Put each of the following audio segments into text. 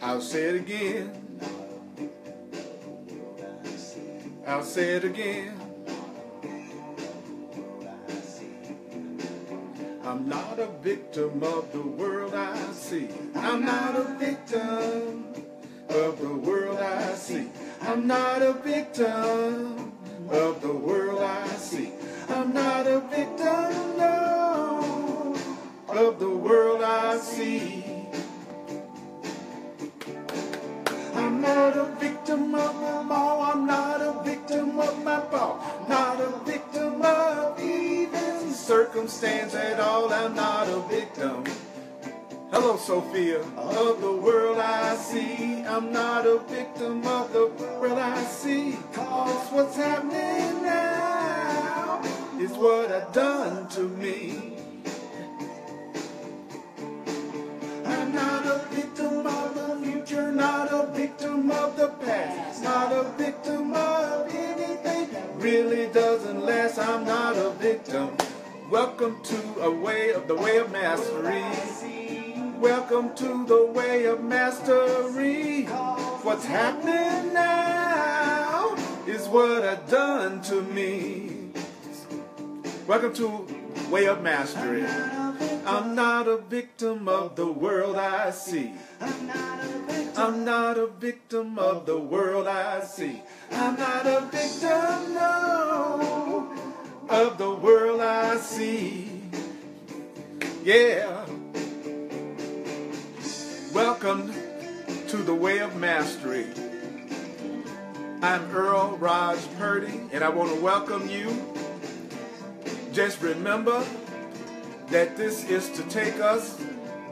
I'll say it again. I'll say it again. I'm not a victim of the world I see. I'm not a victim of the world I see. I'm not a victim of the world I see. I'm not a victim, no, of the world I see. I'm not a victim of them all. I'm not a victim of my fault. Not a victim of even circumstance at all. I'm not a victim. Hello, Sophia. Of the world I see. I'm not a victim of the world I see. Cause what's happening now is what I've done to me. I'm not a victim of the future, not a victim of the past, not a victim of anything that really doesn't last. I'm not a victim. Welcome to the way of mastery. Welcome to the way of mastery. What's happening now is what I've done to me. Welcome to way of mastery. I'm not a victim of the world I see. I'm not a victim of the world I see. I'm not a victim, no, of the world I see. Yeah. Welcome to the way of mastery. I'm Earl Purdy, and I want to welcome you. Just remember that this is to take us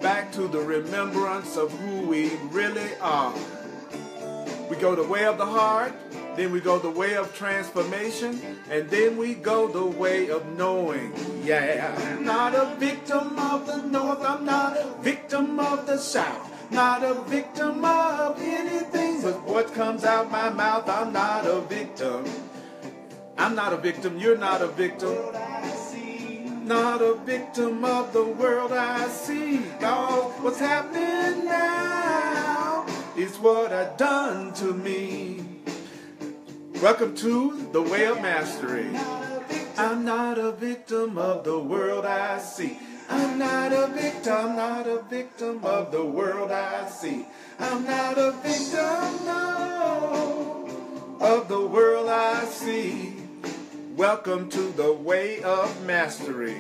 back to the remembrance of who we really are. We go the way of the heart, then we go the way of transformation, and then we go the way of knowing. Yeah, I'm not a victim of the North, I'm not a victim of the South, not a victim of anything but what comes out my mouth. I'm not a victim. I'm not a victim, you're not a victim. Not a victim of the world I see. God, what's happening now is what I've done to me. Welcome to the way of mastery. I'm not a victim of the world I see. I'm not a victim, not a victim of the world I see. I'm not a victim, no, of the world I see. Welcome to the way of mastery.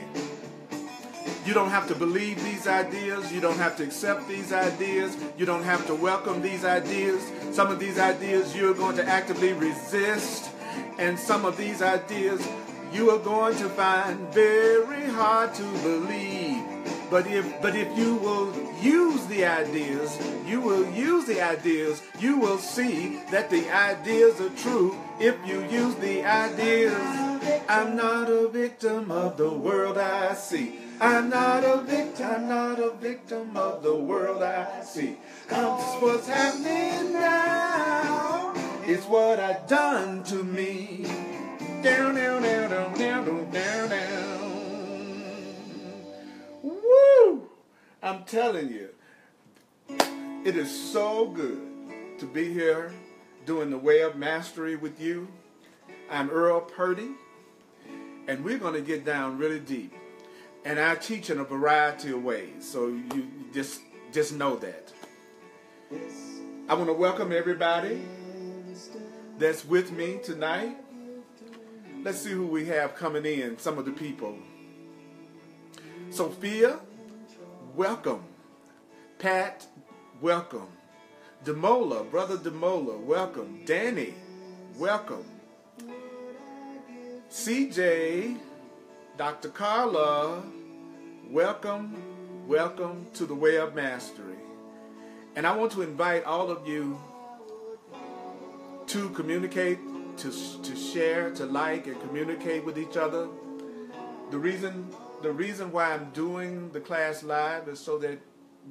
You don't have to believe these ideas. You don't have to accept these ideas. You don't have to welcome these ideas. Some of these ideas you're going to actively resist. And some of these ideas you are going to find very hard to believe. But if you will use the ideas, you will see that the ideas are true if you use the ideas. I'm not a victim of the world I see. I'm not a victim of the world I see. What's happening now is what I've done to me. Down, down, down, down, down, down, down. Woo! I'm telling you, it is so good to be here doing the way of mastery with you. I'm Earl Purdy, and we're going to get down really deep. And I teach in a variety of ways, so you just know that. I want to welcome everybody that's with me tonight. Let's see who we have coming in, some of the people. Sophia, welcome. Pat, welcome. Demola, Brother Demola, welcome. Danny, welcome. CJ, Dr. Carla, welcome to the way of mastery. And I want to invite all of you to communicate, to share, to like, and communicate with each other. The reason why I'm doing the class live is so that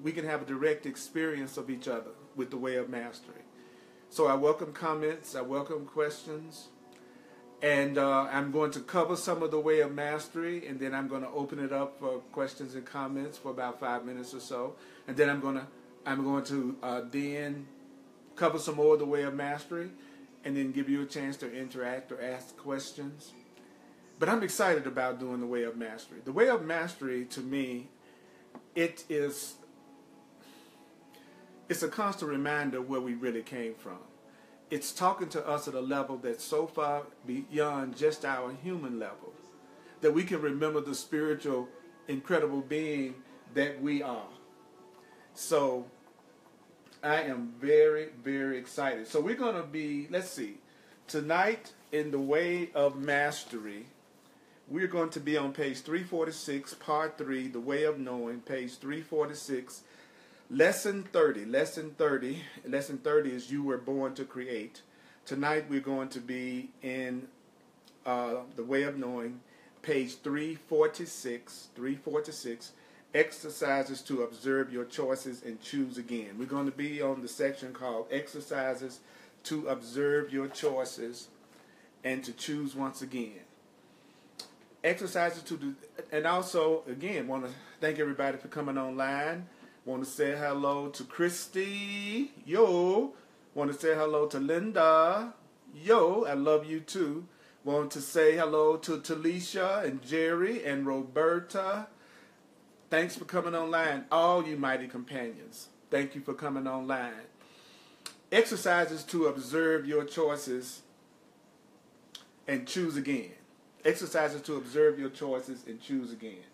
we can have a direct experience of each other with the way of mastery. So I welcome comments, I welcome questions, and I'm going to cover some of the way of mastery, and then I'm going to open it up for questions and comments for about 5 minutes or so, and then I'm going to I'm going to then cover some more of the way of mastery, and then give you a chance to interact or ask questions. But I'm excited about doing the way of mastery. The way of mastery, to me, it's a constant reminder of where we really came from. It's talking to us at a level that's so far beyond just our human level that we can remember the spiritual, incredible being that we are. So I am very, very excited. So we're going to be, let's see, tonight in the way of mastery, we're going to be on page 346, part 3, the way of knowing, page 346, lesson 30. Lesson 30 is you were born to create. Tonight we're going to be in the way of knowing, page 346, exercises to observe your choices and choose again. We're going to be on the section called exercises to observe your choices and to choose once again. Exercises to do, and also, again, want to thank everybody for coming online. Want to say hello to Christy. Yo. Want to say hello to Linda. Yo, I love you too. Want to say hello to Talisha and Jerry and Roberta. Thanks for coming online, all you mighty companions. Thank you for coming online. Exercises to observe your choices and choose again. Exercises to observe your choices and choose again.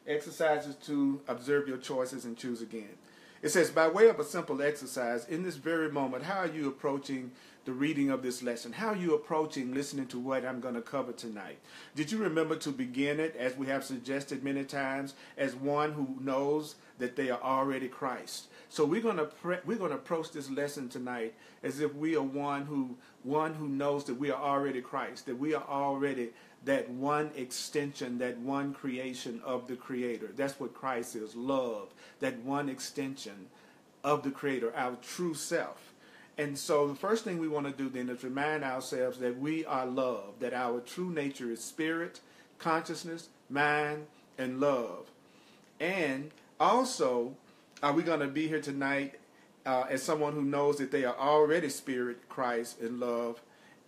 Exercises to observe your choices and choose again. It says, by way of a simple exercise, in this very moment, how are you approaching the reading of this lesson? How are you approaching listening to what I'm going to cover tonight? Did you remember to begin it, as we have suggested many times, as one who knows that they are already Christ? So we're going to approach this lesson tonight as if we are one who knows that we are already Christ, that we are already that one extension, that one creation of the Creator. That's what Christ is, love, that one extension of the Creator, our true self. And so the first thing we want to do then is remind ourselves that we are love, that our true nature is spirit, consciousness, mind, and love. And also, are we going to be here tonight as someone who knows that they are already spirit, Christ, and love.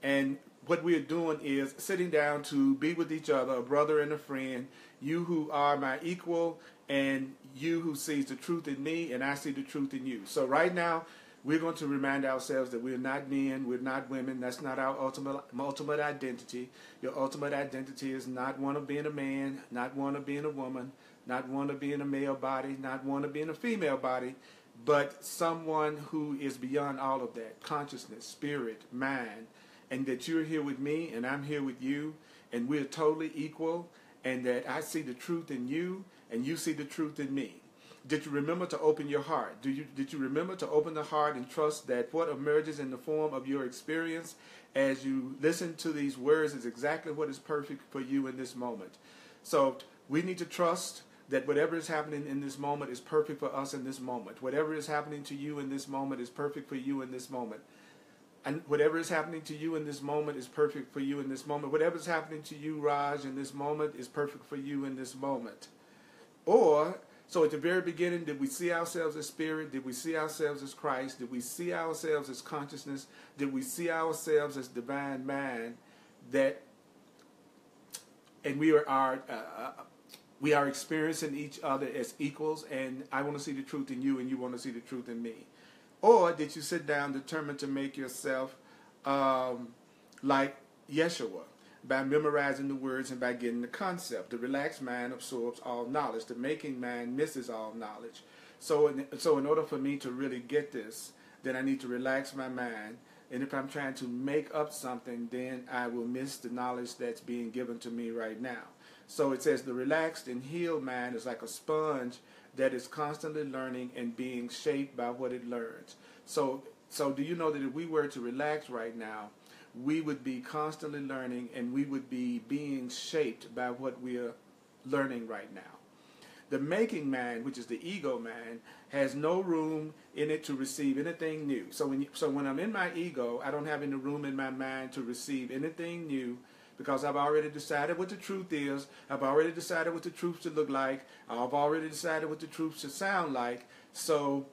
And what we're doing is sitting down to be with each other, a brother and a friend, you who are my equal, and you who sees the truth in me, and I see the truth in you. So right now, we're going to remind ourselves that we're not men, we're not women. That's not our ultimate identity. Your ultimate identity is not one of being a man, not one of being a woman, not one of being a male body, not one of being a female body, but someone who is beyond all of that, consciousness, spirit, mind, and that you're here with me and I'm here with you, and we're totally equal, and that I see the truth in you and you see the truth in me. Did you remember to open your heart? Did you remember to open the heart and trust that what emerges in the form of your experience as you listen to these words is exactly what is perfect for you in this moment? So we need to trust that whatever is happening in this moment is perfect for us in this moment. Whatever is happening to you in this moment is perfect for you in this moment. And whatever is happening to you in this moment is perfect for you in this moment. Whatever is happening to you, Raj, in this moment is perfect for you in this moment. So at the very beginning, did we see ourselves as spirit? Did we see ourselves as Christ? Did we see ourselves as consciousness? Did we see ourselves as divine mind? And we are experiencing each other as equals, and I want to see the truth in you and you want to see the truth in me. Or did you sit down determined to make yourself like Yeshua, by memorizing the words and by getting the concept? The relaxed mind absorbs all knowledge. The making mind misses all knowledge. So in order for me to really get this, then I need to relax my mind. And if I'm trying to make up something, then I will miss the knowledge that's being given to me right now. So it says the relaxed and healed mind is like a sponge that is constantly learning and being shaped by what it learns. So do you know that if we were to relax right now, we would be constantly learning and we would be being shaped by what we are learning right now. The making mind, which is the ego mind, has no room in it to receive anything new. So when I'm in my ego, I don't have any room in my mind to receive anything new, because I've already decided what the truth is. I've already decided what the truth should look like. I've already decided what the truth should sound like. So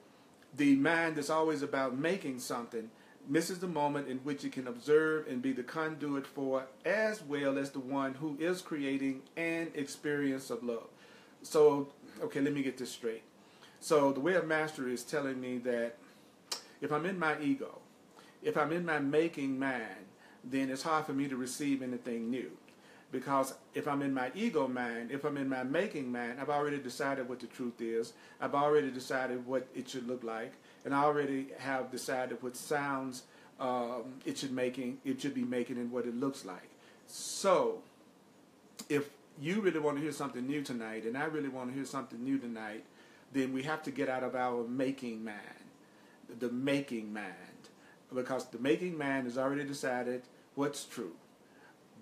the mind that's always about making something misses the moment in which it can observe and be the conduit for, as well as the one who is creating an experience of love. So, okay, let me get this straight. So the way of mastery is telling me that if I'm in my ego, if I'm in my making mind, then it's hard for me to receive anything new. Because if I'm in my ego mind, if I'm in my making mind, I've already decided what the truth is. I've already decided what it should look like. And I already have decided what sounds it should be making and what it looks like. So, if you really want to hear something new tonight, and I really want to hear something new tonight, then we have to get out of our making mind, the making mind. Because the making mind has already decided what's true.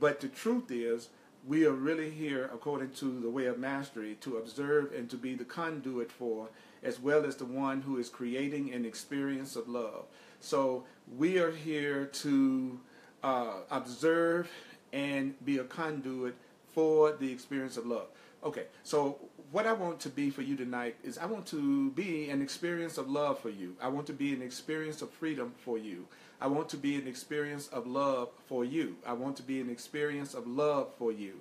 But the truth is, we are really here, according to the way of mastery, to observe and to be the conduit for, as well as the one who is creating an experience of love. So we are here to observe and be a conduit for the experience of love. Okay, so what I want to be for you tonight is I want to be an experience of love for you. I want to be an experience of freedom for you. I want to be an experience of love for you. I want to be an experience of love for you.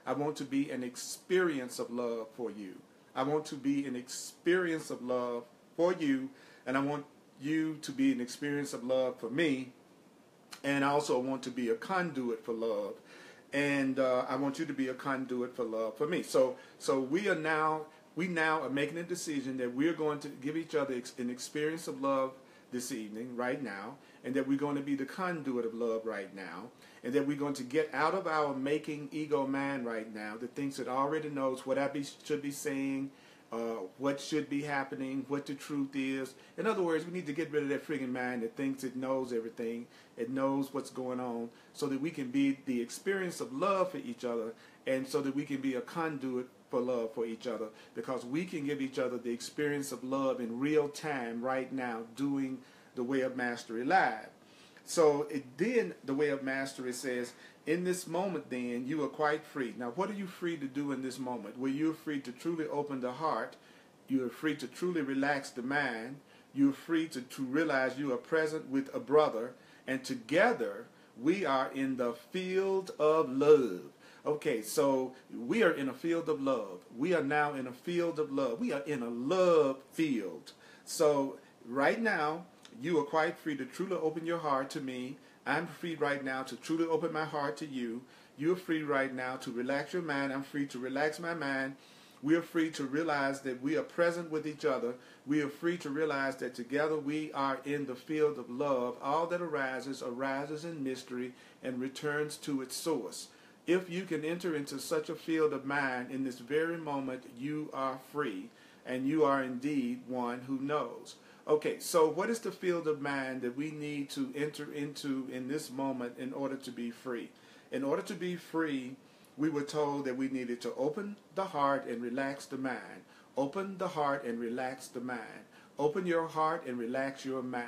I want to be an experience of love for you. I want to be an experience of love for you, and I want you to be an experience of love for me, and I also want to be a conduit for love, and I want you to be a conduit for love for me. So we now are making a decision that we're going to give each other an experience of love this evening, right now, and that we're going to be the conduit of love right now, and that we're going to get out of our making ego mind right now that thinks it already knows what I should be saying, what should be happening, what the truth is. In other words, we need to get rid of that friggin' mind that thinks it knows everything, it knows what's going on, so that we can be the experience of love for each other, and so that we can be a conduit for love for each other, because we can give each other the experience of love in real time right now, doing the Way of Mastery live. So then the Way of Mastery says, in this moment then, you are quite free. Now, what are you free to do in this moment? Well, you're free to truly open the heart. You are free to truly relax the mind. You're free to realize you are present with a brother. And together, we are in the field of love. Okay, so we are in a field of love. We are now in a field of love. We are in a love field. So right now, you are quite free to truly open your heart to me. I'm free right now to truly open my heart to you. You're free right now to relax your mind. I'm free to relax my mind. We are free to realize that we are present with each other. We are free to realize that together we are in the field of love. All that arises in mystery and returns to its source. If you can enter into such a field of mind in this very moment, you are free, and you are indeed one who knows. Okay, so what is the field of mind that we need to enter into in this moment in order to be free? In order to be free, we were told that we needed to open the heart and relax the mind. Open the heart and relax the mind. Open your heart and relax your mind.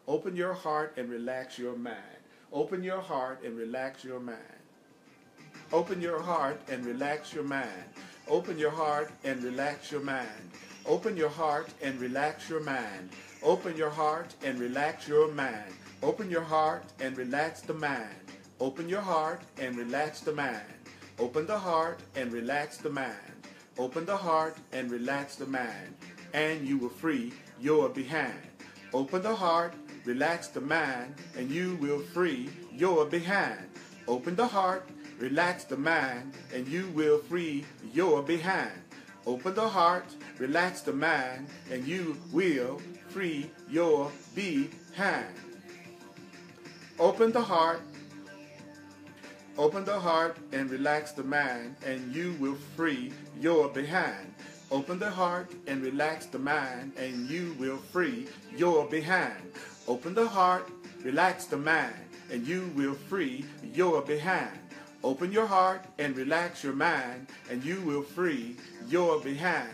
Open your heart and relax your mind. Open your heart and relax your mind. Open your heart and relax your mind. Open your heart and relax your mind. Open your heart and relax your mind. Open your heart and relax your mind. Open your heart and relax the mind. Open your heart and relax the mind. Open the heart and relax the mind. Open the heart and relax the mind. And you will free your behind. Open the heart, relax the mind, and you will free your behind. Open the heart, relax the mind, and you will free your behind. Open the heart, relax the mind, and you will free your behind. Open the heart and relax the mind, and you will free your behind. Open the heart and relax the mind, and you will free your behind. Open the heart, relax the mind, and you will free your behind. Open your heart and relax your mind, and you will free your behind.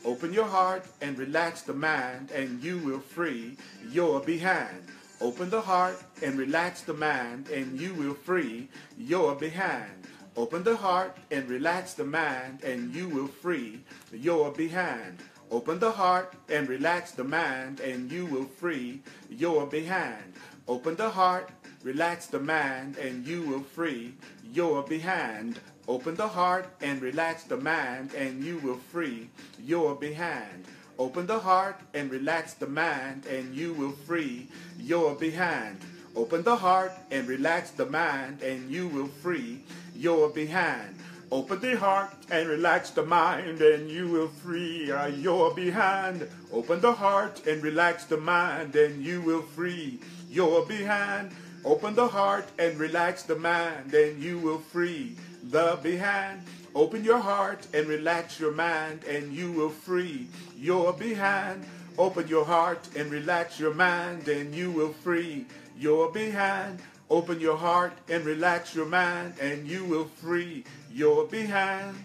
Open your heart and relax the mind, and you will free your behind. Open the heart and relax the mind, and you will free your behind. Open the heart and relax the mind, and you will free your behind. Open the heart and relax the mind, and you will free your behind. Open the heart, relax the mind, and you will free your behind. Open the heart and relax the mind, and you will free your behind. Open the heart and relax the mind, and you will free your behind. Open the heart and relax the mind, and you will free your behind. Open the heart and relax the mind, and you will free your behind. Open the heart and relax the mind, and you will free your behind. Open the heart and relax the mind, and you will free the behind. Open your heart and relax your mind, and you will free your behind. Open your heart and relax your mind, and you will free your behind. Open your heart and relax your mind, and you will free your behind.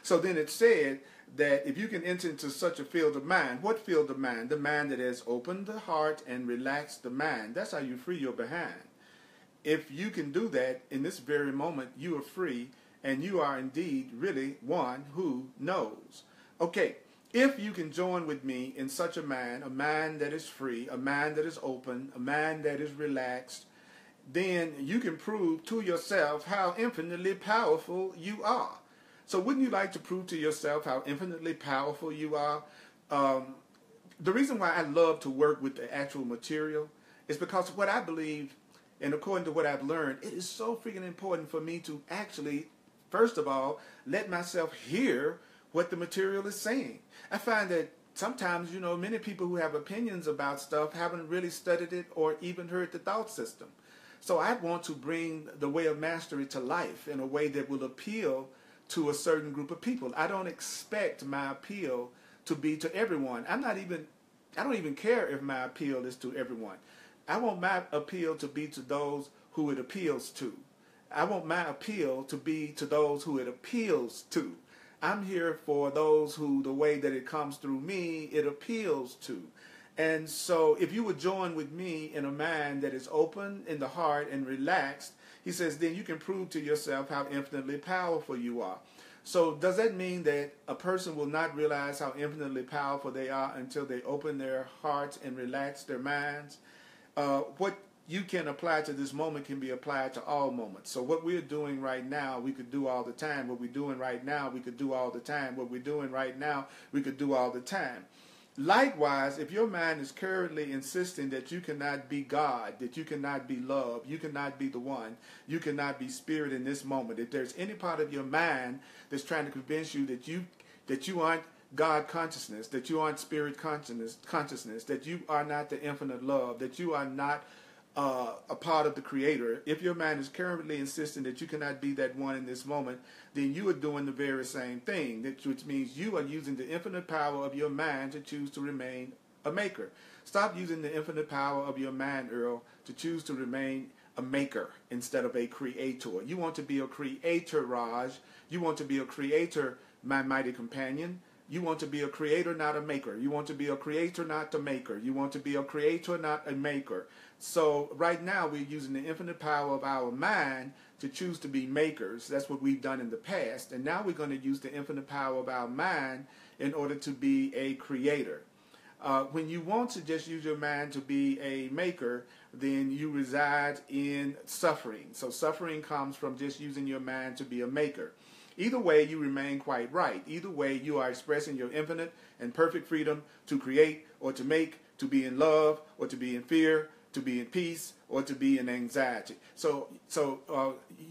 So then it said that if you can enter into such a field of mind, what field of mind? The mind that has opened the heart and relaxed the mind. That's how you free your behind. If you can do that in this very moment, you are free, and you are indeed really one who knows. Okay, if you can join with me in such a mind that is free, a mind that is open, a mind that is relaxed, then you can prove to yourself how infinitely powerful you are. So wouldn't you like to prove to yourself how infinitely powerful you are? The reason why I love to work with the actual material is because what I believe, and according to what I've learned, it is so freaking important for me to actually, first of all, let myself hear what the material is saying. I find that sometimes, many people who have opinions about stuff haven't really studied it or even heard the thought system. So I want to bring the way of mastery to life in a way that will appeal to a certain group of people. I don't expect my appeal to be to everyone. I don't even care if my appeal is to everyone. I want my appeal to be to those who it appeals to. I want my appeal to be to those who it appeals to. I'm here for those who the way that it comes through me, it appeals to. And so if you would join with me in a mind that is open in the heart and relaxed, he says, then you can prove to yourself how infinitely powerful you are. So does that mean that a person will not realize how infinitely powerful they are until they open their hearts and relax their minds? What you can apply to this moment can be applied to all moments. So what we're doing right now, we could do all the time. What we're doing right now, we could do all the time. What we're doing right now, we could do all the time. Likewise, if your mind is currently insisting that you cannot be God, that you cannot be love, you cannot be the one, you cannot be spirit in this moment, if there's any part of your mind that's trying to convince you that you aren't God consciousness, that you aren't spirit consciousness, that you are not the infinite love, that you are not a part of the Creator, if your mind is currently insisting that you cannot be that one in this moment, then you are doing the very same thing, which means you are using the infinite power of your mind to choose to remain a maker. Stop using the infinite power of your mind, Earl, to choose to remain a maker instead of a creator. You want to be a creator, Raj. You want to be a creator, my mighty companion. You want to be a creator, not a maker. You want to be a creator, not a maker. You want to be a creator, not a maker. So right now we're using the infinite power of our mind to choose to be makers. That's what we've done in the past. And now we're going to use the infinite power of our mind in order to be a creator. When you want to just use your mind to be a maker, then you reside in suffering. So suffering comes from just using your mind to be a maker. Either way, you remain quite right. Either way, you are expressing your infinite and perfect freedom to create or to make, to be in love or to be in fear, to be in peace or to be in anxiety. So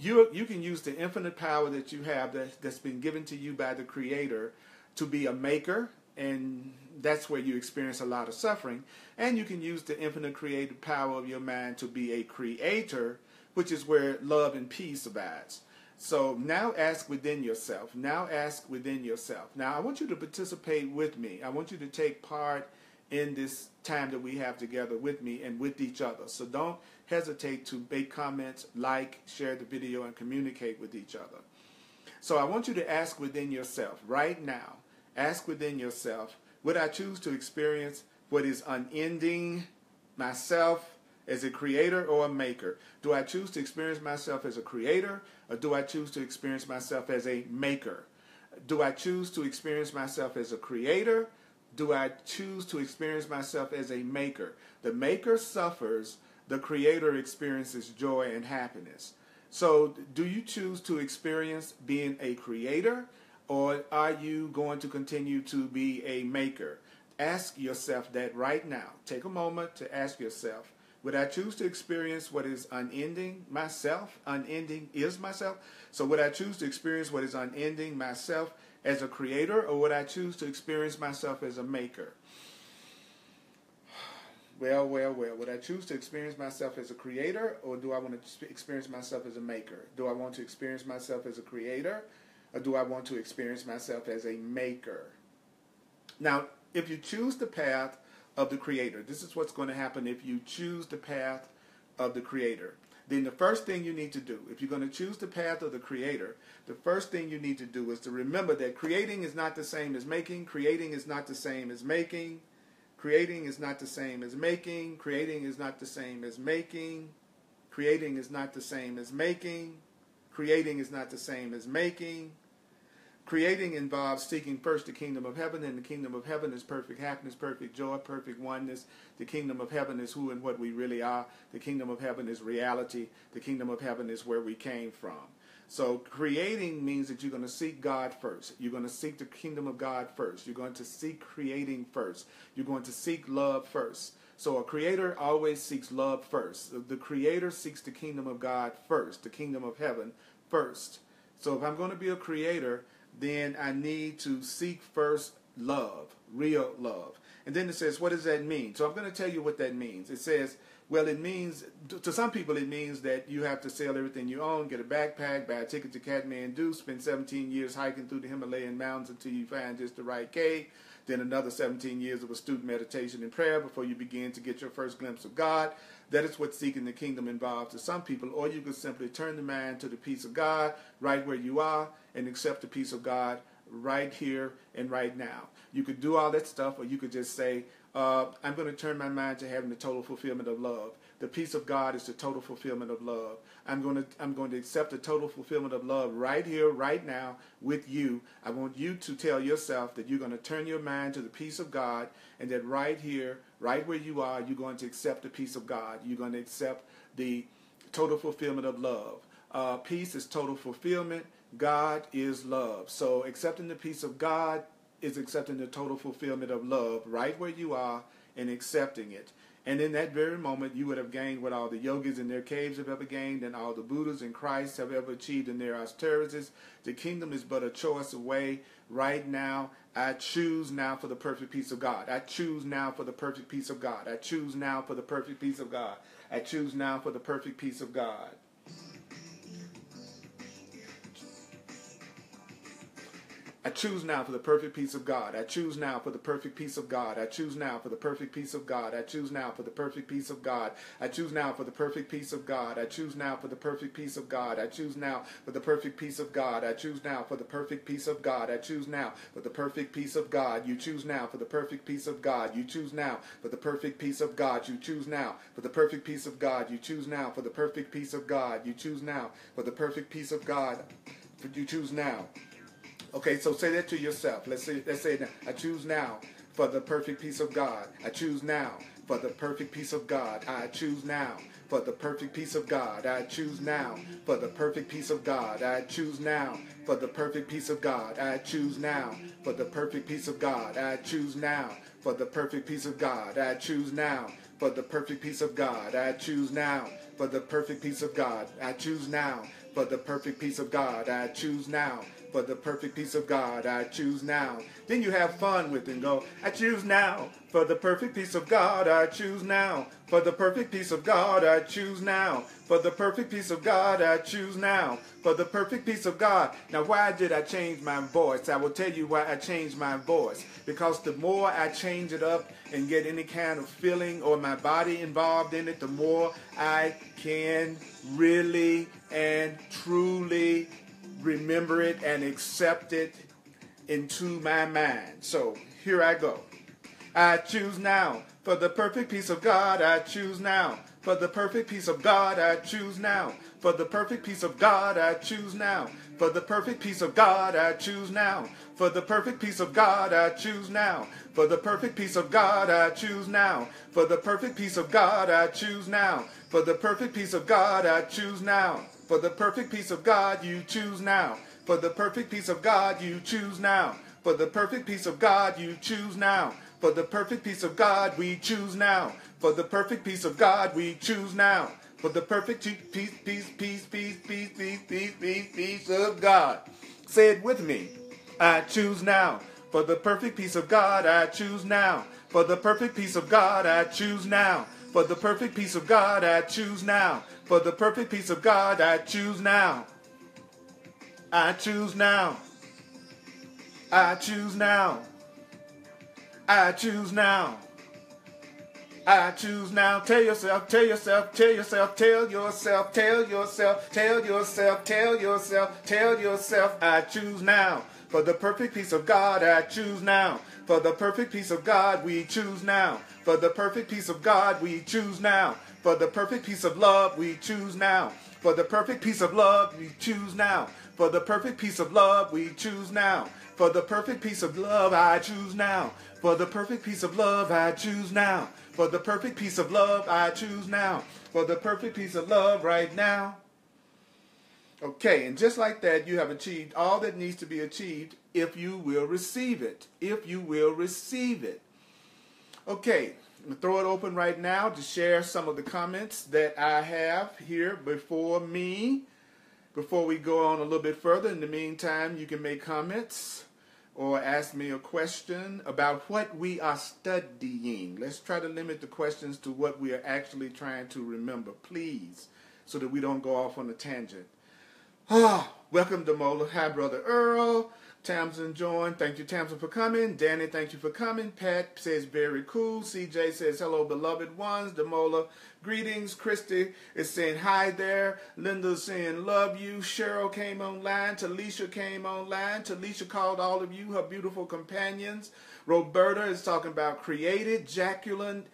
you can use the infinite power that you have that's been given to you by the Creator to be a maker, and that's where you experience a lot of suffering. And you can use the infinite creative power of your mind to be a creator, which is where love and peace abides. So now ask within yourself. Now ask within yourself. Now I want you to participate with me. I want you to take part in this time that we have together with me and with each other. So don't hesitate to make comments, like, share the video, and communicate with each other. So I want you to ask within yourself right now, Ask within yourself, would I choose to experience what is unending, myself as a creator or a maker? Do I choose to experience myself as a creator, or do I choose to experience myself as a maker? Do I choose to experience myself as a creator? Do I choose to experience myself as a maker? The maker suffers, the creator experiences joy and happiness. So do you choose to experience being a creator, or are you going to continue to be a maker? Ask yourself that right now. Take a moment to ask yourself, would I choose to experience what is unending, myself? Unending is myself. So would I choose to experience what is unending, myself, as a creator, or would I choose to experience myself as a maker? Well. Would I choose to experience myself as a creator, or do I want to experience myself as a maker? Do I want to experience myself as a creator, or do I want to experience myself as a maker? Now, if you choose the path of the creator, this is what's going to happen if you choose the path of the creator. Then the first thing you need to do, if you're going to choose the path of the creator, the first thing you need to do is to remember that creating is not the same as making. Creating is not the same as making. Creating is not the same as making. Creating is not the same as making. Creating is not the same as making. Creating is not the same as making. Creating involves seeking first the kingdom of heaven, and the kingdom of heaven is perfect happiness, perfect joy, perfect oneness. The kingdom of heaven is who and what we really are. The kingdom of heaven is reality. The kingdom of heaven is where we came from. So creating means that you're going to seek God first. You're going to seek the kingdom of God first. You're going to seek creating first. You're going to seek love first. So a creator always seeks love first. The creator seeks the kingdom of God first, the kingdom of heaven first. So if I'm going to be a creator, then I need to seek first love, real love. And then it says, what does that mean? So I'm going to tell you what that means. It says, well, it means, to some people, it means that you have to sell everything you own, get a backpack, buy a ticket to Kathmandu, spend 17 years hiking through the Himalayan mountains until you find just the right cave, then another 17 years of astute meditation and prayer before you begin to get your first glimpse of God. That is what seeking the kingdom involves to some people. Or you could simply turn the mind to the peace of God right where you are and accept the peace of God right here and right now. You could do all that stuff, or you could just say, I'm going to turn my mind to having the total fulfillment of love. The peace of God is the total fulfillment of love. I'm going to accept the total fulfillment of love right here, right now, with you. I want you to tell yourself that you're going to turn your mind to the peace of God, and that right here, right where you are, you're going to accept the peace of God. You're going to accept the total fulfillment of love. Peace is total fulfillment. God is love. So accepting the peace of God is accepting the total fulfillment of love right where you are and accepting it. And in that very moment, you would have gained what all the yogis in their caves have ever gained, and all the Buddhas and Christ have ever achieved in their austerities. The kingdom is but a choice away right now. I choose now for the perfect peace of God. I choose now for the perfect peace of God. I choose now for the perfect peace of God. I choose now for the perfect peace of God. I choose now for the perfect peace of God. I choose now for the perfect peace of God. I choose now for the perfect peace of God. I choose now for the perfect peace of God. I choose now for the perfect peace of God. I choose now for the perfect peace of God. I choose now for the perfect peace of God. I choose now for the perfect peace of God. I choose now for the perfect peace of God. You choose now for the perfect peace of God. You choose now for the perfect peace of God. You choose now for the perfect peace of God. You choose now for the perfect peace of God. You choose now for the perfect peace of God. You choose now. Okay, so say that to yourself. Let's say it now. I choose now for the perfect peace of God. I choose now for the perfect peace of God. I choose now for the perfect peace of God. I choose now for the perfect peace of God. I choose now for the perfect peace of God. I choose now for the perfect peace of God. I choose now for the perfect peace of God. I choose now for the perfect peace of God. I choose now for the perfect peace of God. I choose now for the perfect peace of God. I choose now for the perfect peace of God. I choose now. Then you have fun with it and go, I choose now for the perfect peace of God. I choose now for the perfect peace of God. I choose now for the perfect peace of God. I choose now for the perfect peace of God. Now, why did I change my voice? I will tell you why I changed my voice. Because the more I change it up and get any kind of feeling or my body involved in it, the more I can really and truly remember it and accept it into my mind. So here I go. I choose now for the perfect peace of God. I choose now for the perfect peace of God. I choose now for the perfect peace of God. I choose now for the perfect peace of God. I choose now for the perfect peace of God. I choose now for the perfect peace of God. I choose now for the perfect peace of God. I choose now for the perfect peace of God. I choose now for the perfect peace of God. You choose now for the perfect peace of God. You choose now for the perfect peace of God. You choose now for the perfect peace of God. We choose now for the perfect peace of God. We choose now for the perfect peace of God. Say it with me. I choose now for the perfect peace of God. I choose now for the perfect peace of God. I choose now for the perfect peace of God. I choose now for the perfect peace of God. I choose now. I choose now. I choose now. I choose now. I choose now. Tell yourself, tell yourself, tell yourself, tell yourself, tell yourself, tell yourself, tell yourself, tell yourself. I choose now for the perfect peace of God. I choose now for the perfect peace of God. We choose now for the perfect peace of God. We choose now for the perfect peace of love. We choose now for the perfect peace of love. We choose now for the perfect peace of love. We choose now for the perfect peace of love. I choose now for the perfect peace of love. I choose now for the perfect peace of love. I choose now for the perfect peace of love right now. Okay, and just like that, you have achieved all that needs to be achieved if you will receive it. If you will receive it. Okay, I'm going to throw it open right now to share some of the comments that I have here before me. Before we go on a little bit further, in the meantime, you can make comments or ask me a question about what we are studying. Let's try to limit the questions to what we are actually trying to remember, please, so that we don't go off on a tangent. Welcome to Mola. Hi, Brother Earl. Tamsin joined. Thank you, Tamsin, for coming. Danny, thank you for coming. Pat says, very cool. CJ says, hello, beloved ones. Demola, greetings. Christy is saying, hi there. Linda's saying, love you. Cheryl came online. Talisha came online. Talisha called all of you her beautiful companions. Roberta is talking about created. Jacqueline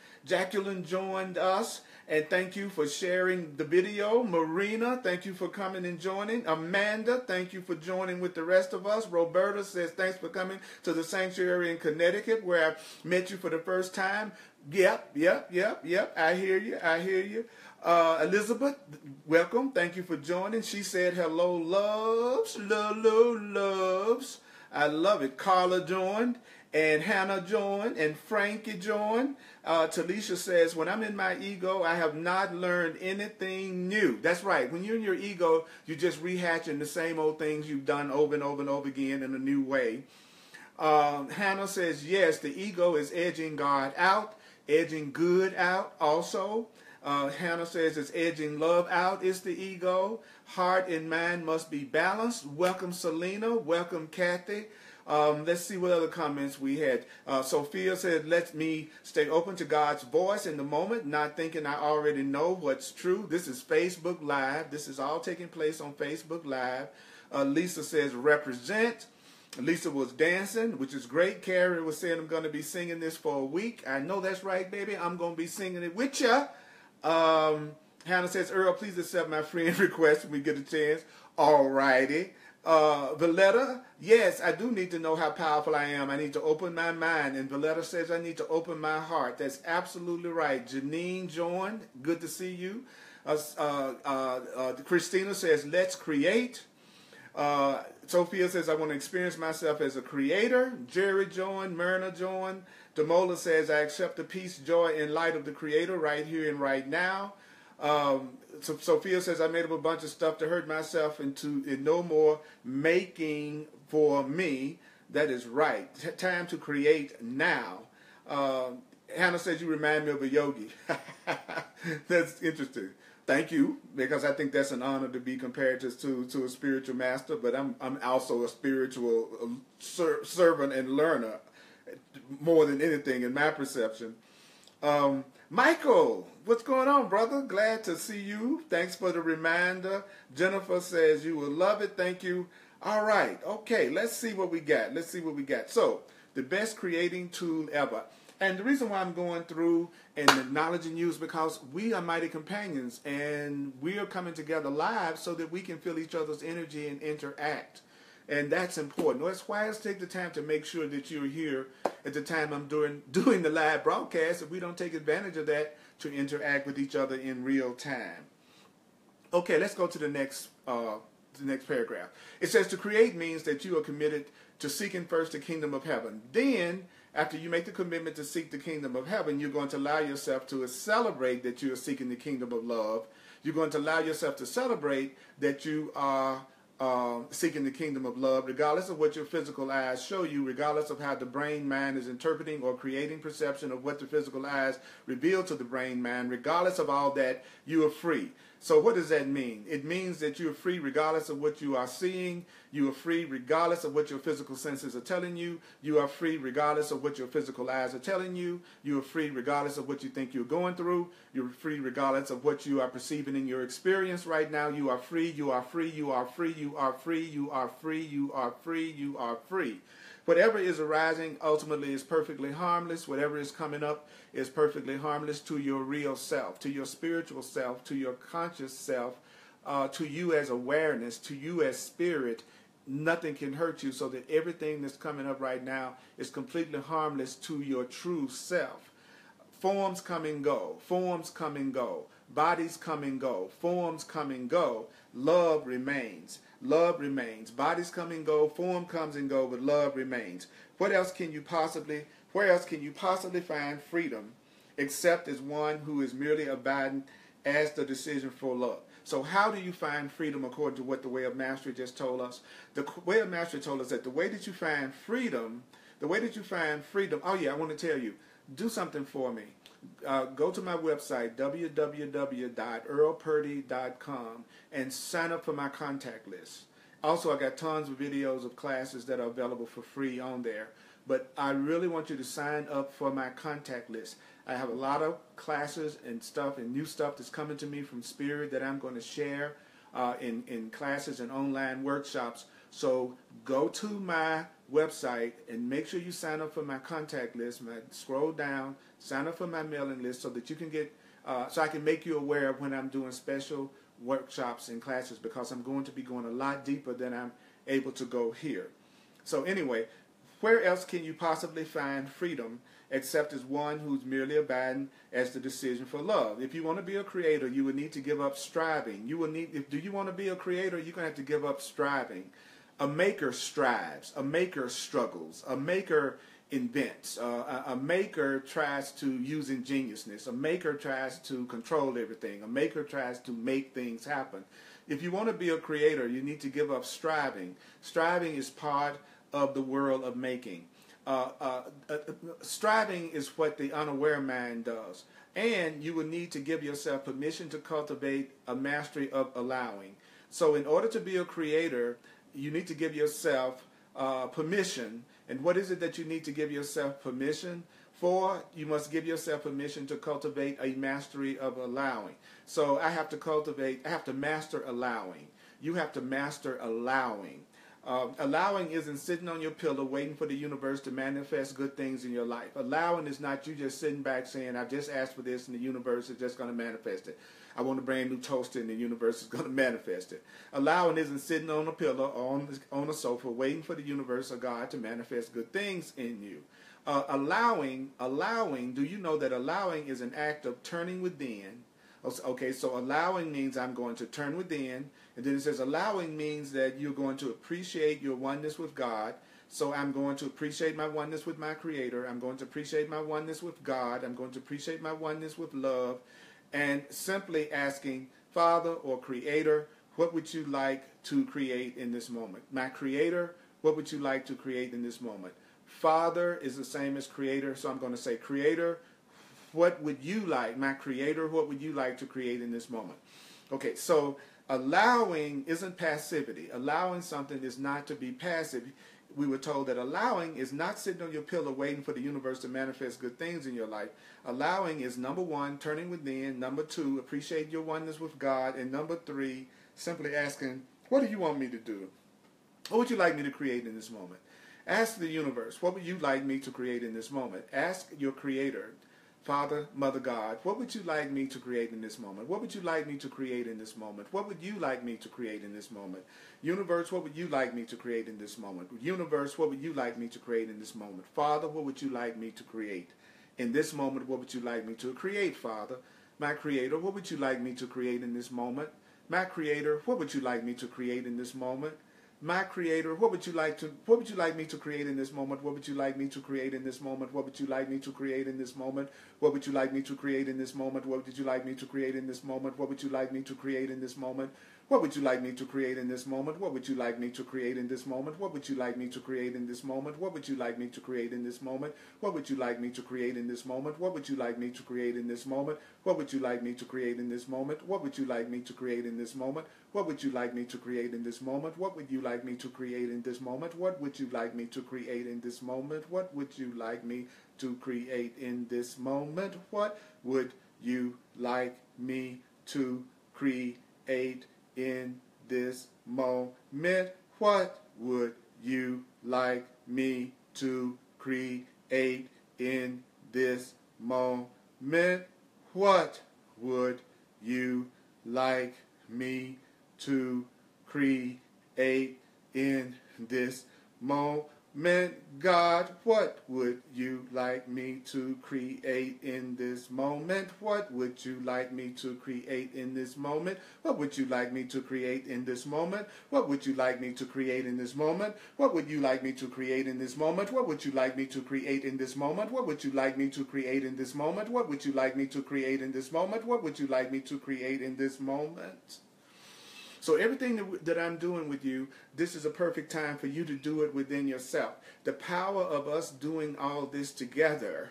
joined us. And thank you for sharing the video. Marina, thank you for coming and joining. Amanda, thank you for joining with the rest of us. Roberta says, thanks for coming to the sanctuary in Connecticut where I met you for the first time. Yep. I hear you. Elizabeth, welcome. Thank you for joining. She said, hello, loves. I love it. Carla joined. And Hannah joined, and Frankie joined. Talisha says, when I'm in my ego, I have not learned anything new. That's right. When you're in your ego, you're just rehashing the same old things you've done over and over and over again in a new way. Hannah says, yes, the ego is edging God out, edging good out also. Hannah says it's edging love out is the ego. Heart and mind must be balanced. Welcome, Selena. Welcome, Kathy. Let's see what other comments we had. Sophia said, let me stay open to God's voice in the moment, not thinking I already know what's true. This is Facebook Live. This is all taking place on Facebook Live. Lisa says, represent. Lisa was dancing, which is great. Carrie was saying, I'm going to be singing this for a week. I know that's right, baby. I'm going to be singing it with ya. Hannah says, Earl, please accept my friend request when we get a chance. All righty. Valletta, yes, I do need to know how powerful I am. I need to open my mind. And Valletta says I need to open my heart. That's absolutely right. Janine joined. Good to see you. Christina says, let's create. Sophia says, I want to experience myself as a creator. Jerry joined. Myrna joined. Demola says, I accept the peace, joy, and light of the Creator right here and right now. So Sophia says, I made up a bunch of stuff to hurt myself into no more making for me. That is right. Time to create now. Hannah says, you remind me of a yogi. That's interesting. Thank you, because I think that's an honor to be compared to a spiritual master, but I'm also a spiritual servant and learner more than anything in my perception. Michael, what's going on, brother? Glad to see you. Thanks for the reminder. Jennifer says you will love it. Thank you. All right. Okay. Let's see what we got. Let's see what we got. So, the best creating tool ever. And the reason why I'm going through and acknowledging you is because we are mighty companions and we are coming together live so that we can feel each other's energy and interact. And that's important. That's why I take the time to make sure that you're here at the time I'm doing the live broadcast. If we don't take advantage of that to interact with each other in real time. Okay, let's go to the next paragraph. It says to create means that you are committed to seeking first the kingdom of heaven. Then, after you make the commitment to seek the kingdom of heaven, you're going to allow yourself to celebrate that you are seeking the kingdom of love. You're going to allow yourself to celebrate that you are seeking the kingdom of love, regardless of what your physical eyes show you, regardless of how the brain mind is interpreting or creating perception of what the physical eyes reveal to the brain mind. Regardless of all that, you are free. So what does that mean? It means that you're free regardless of what you are seeing. You are free regardless of what your physical senses are telling you. You are free regardless of what your physical eyes are telling you. You are free regardless of what you think you're going through. You're free regardless of what you are perceiving in your experience right now. You are free. You are free. You are free. You are free. You are free. You are free. You are free. Whatever is arising ultimately is perfectly harmless. Whatever is coming up is perfectly harmless to your real self, to your spiritual self, to your conscious self, to you as awareness, to you as spirit. Nothing can hurt you, so that everything that's coming up right now is completely harmless to your true self. Forms come and go. Forms come and go. Bodies come and go. Forms come and go. Love remains. Love remains. Bodies come and go. Form comes and go, but love remains. Where else can you possibly find freedom except as one who is merely abiding as the decision for love? So how do you find freedom according to what the Way of Mastery just told us? The Way of Mastery told us that the way that you find freedom, oh yeah, I want to tell you, do something for me. Go to my website, www.earlpurdy.com, and sign up for my contact list. Also, I got tons of videos of classes that are available for free on there. But I really want you to sign up for my contact list. I have a lot of classes and stuff and new stuff that's coming to me from Spirit that I'm going to share in classes and online workshops. So go to my website and make sure you sign up for my contact list. Scroll down, sign up for my mailing list so that you can get, so I can make you aware of when I'm doing special workshops and classes, because I'm going to be going a lot deeper than I'm able to go here. So anyway, where else can you possibly find freedom except as one who's merely abiding as the decision for love? If you want to be a creator, you will need to give up striving. Do you want to be a creator? You're going to have to give up striving. A maker strives. A maker struggles. A maker invents. A maker tries to use ingeniousness. A maker tries to control everything. A maker tries to make things happen. If you want to be a creator, you need to give up striving. Striving is part of the world of making. Striving is what the unaware mind does. And you will need to give yourself permission to cultivate a mastery of allowing. So in order to be a creator, you need to give yourself permission. And what is it that you need to give yourself permission for? You must give yourself permission to cultivate a mastery of allowing. So I have to master allowing. You have to master allowing. Allowing isn't sitting on your pillow waiting for the universe to manifest good things in your life. Allowing is not you just sitting back saying, I've just asked for this and the universe is just going to manifest it. I want a brand new toaster and the universe is going to manifest it. Allowing isn't sitting on a pillow or on a sofa waiting for the universe or God to manifest good things in you. Allowing, do you know that allowing is an act of turning within? Okay, so allowing means I'm going to turn within, and then it says allowing means that you're going to appreciate your oneness with God. So I'm going to appreciate my oneness with my Creator. I'm going to appreciate my oneness with God. I'm going to appreciate my oneness with love, and simply asking, Father or Creator, what would you like to create in this moment? My Creator, what would you like to create in this moment? Father is the same as Creator, so I'm going to say, Creator, what would you like, my Creator, what would you like to create in this moment? Okay, so allowing isn't passivity. Allowing something is not to be passive. We were told that allowing is not sitting on your pillow waiting for the universe to manifest good things in your life. Allowing is, number one, turning within. Number two, appreciate your oneness with God. And number three, simply asking, what do you want me to do? What would you like me to create in this moment? Ask the universe, what would you like me to create in this moment? Ask your creator, Father, Mother God, what would you like me to create in this moment? What would you like me to create in this moment? What would you like me to create in this moment? Universe, what would you like me to create in this moment? Universe, what would you like me to create in this moment? Father, what would you like me to create in this moment? What would you like me to create, Father? My Creator, what would you like me to create in this moment? My Creator, what would you like me to create in this moment? My Creator, what would you like me to create in this moment? What would you like me to create in this moment? What would you like me to create in this moment? What would you like me to create in this moment? What would you like me to create in this moment? What would you like me to create in this moment? What would you like me to create in this moment? What would you like me to create in this moment? What would you like me to create in this moment? What would you like me to create in this moment? What would you like me to create in this moment? What would you like me to create in this moment? What would you like me to create in this moment? What would you like me to create in this moment? What would you like me to create in this moment? What would you like me to create in this moment? What would you like me to create in this moment? What would you like me to create in this moment? What would you like me to create in this moment? What would you like me to create in this moment? What would you like me to create in this moment? God, what would you like me to create in this moment? What would you like me to create in this moment? What would you like me to create in this moment? What would you like me to create in this moment? What would you like me to create in this moment? What would you like me to create in this moment? What would you like me to create in this moment? What would you like me to create in this moment? What would you like me to create in this moment? So everything that I'm doing with you, this is a perfect time for you to do it within yourself. The power of us doing all this together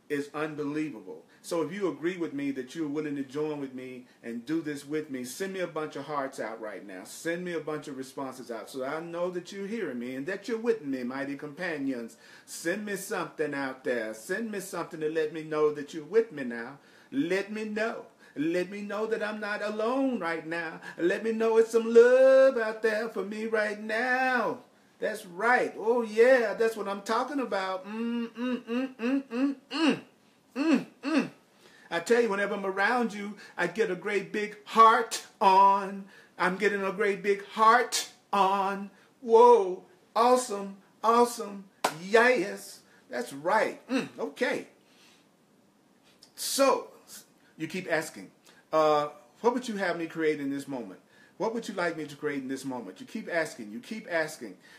is unbelievable. So if you agree with me that you're willing to join with me and do this with me, send me a bunch of hearts out right now. Send me a bunch of responses out so I know that you're hearing me and that you're with me, mighty companions. Send me something out there. Send me something to let me know that you're with me now. Let me know. Let me know that I'm not alone right now. Let me know it's some love out there for me right now. That's right. Oh, yeah, that's what I'm talking about. I tell you, whenever I'm around you, I get a great big heart on. I'm getting a great big heart on. Whoa, awesome, awesome, yes. That's right. Okay. So, you keep asking, what would you have me create in this moment? What would you like me to create in this moment? You keep asking,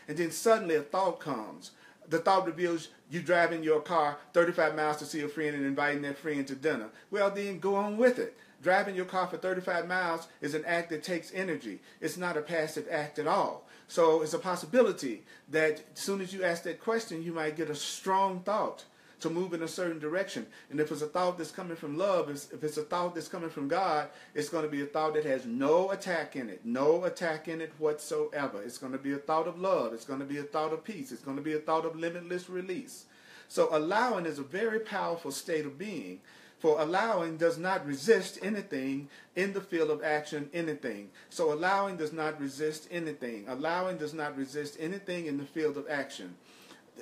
and then suddenly a thought comes. The thought reveals you driving your car 35 miles to see a friend and inviting that friend to dinner. Well, then go on with it. Driving your car for 35 miles is an act that takes energy. It's not a passive act at all. So it's a possibility that as soon as you ask that question, you might get a strong thought to move in a certain direction. And if it's a thought that's coming from love, if it's a thought that's coming from God, it's going to be a thought that has no attack in it. No attack in it whatsoever. It's going to be a thought of love. It's going to be a thought of peace. It's going to be a thought of limitless release. So allowing is a very powerful state of being. For allowing does not resist anything in the field of action, anything. So allowing does not resist anything. Allowing does not resist anything in the field of action.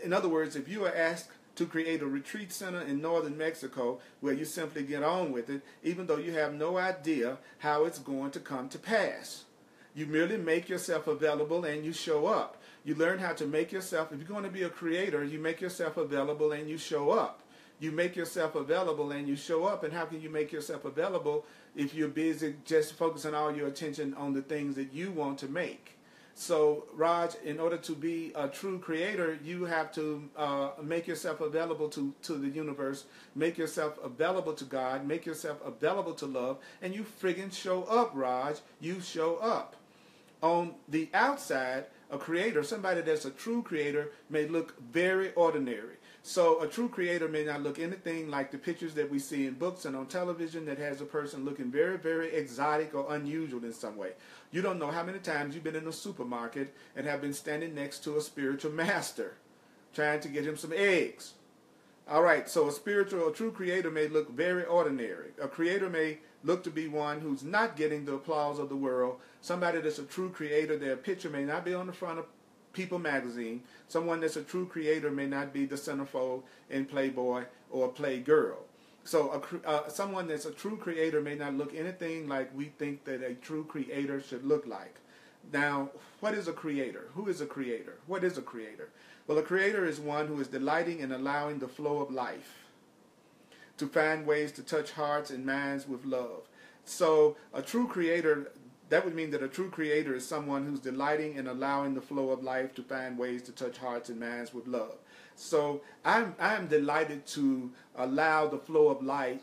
In other words, if you are asked to create a retreat center in northern Mexico where you simply get on with it, even though you have no idea how it's going to come to pass. You merely make yourself available and you show up. You learn how to make yourself, if you're going to be a creator, you make yourself available and you show up. You make yourself available and you show up. And how can you make yourself available if you're busy just focusing all your attention on the things that you want to make? So, Raj, in order to be a true creator, you have to make yourself available to the universe, make yourself available to God, make yourself available to love, and you friggin' show up, Raj. You show up. On the outside, a creator, somebody that's a true creator, may look very ordinary. So a true creator may not look anything like the pictures that we see in books and on television that has a person looking very, very exotic or unusual in some way. You don't know how many times you've been in a supermarket and have been standing next to a spiritual master trying to get him some eggs. All right, so a true creator may look very ordinary. A creator may look to be one who's not getting the applause of the world. Somebody that's a true creator, their picture may not be on the front of People magazine. Someone that's a true creator may not be the centerfold in Playboy or Playgirl. So someone that's a true creator may not look anything like we think that a true creator should look like. Now, what is a creator? Who is a creator? What is a creator? Well, a creator is one who is delighting in allowing the flow of life to find ways to touch hearts and minds with love. So a true creator, that would mean that a true creator is someone who's delighting in allowing the flow of life to find ways to touch hearts and minds with love. So I'm delighted to allow the flow of life.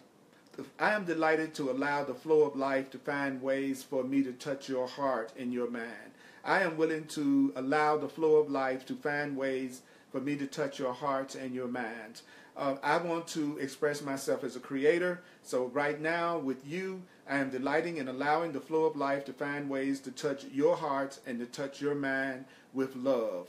I am delighted to allow the flow of life to find ways for me to touch your heart and your mind. I am willing to allow the flow of life to find ways for me to touch your hearts and your minds. I want to express myself as a creator. So right now with you, I am delighting in allowing the flow of life to find ways to touch your hearts and to touch your mind with love.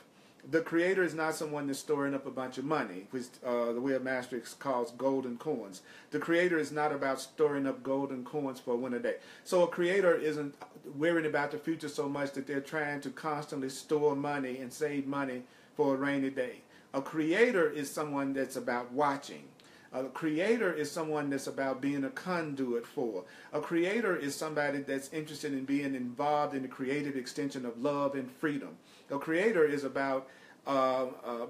The creator is not someone that's storing up a bunch of money, which the way of mastery calls golden coins. The creator is not about storing up golden coins for a winter day. So a creator isn't worrying about the future so much that they're trying to constantly store money and save money for a rainy day. A creator is someone that's about watching. A creator is someone that's about being a conduit for. A creator is somebody that's interested in being involved in the creative extension of love and freedom. A creator is about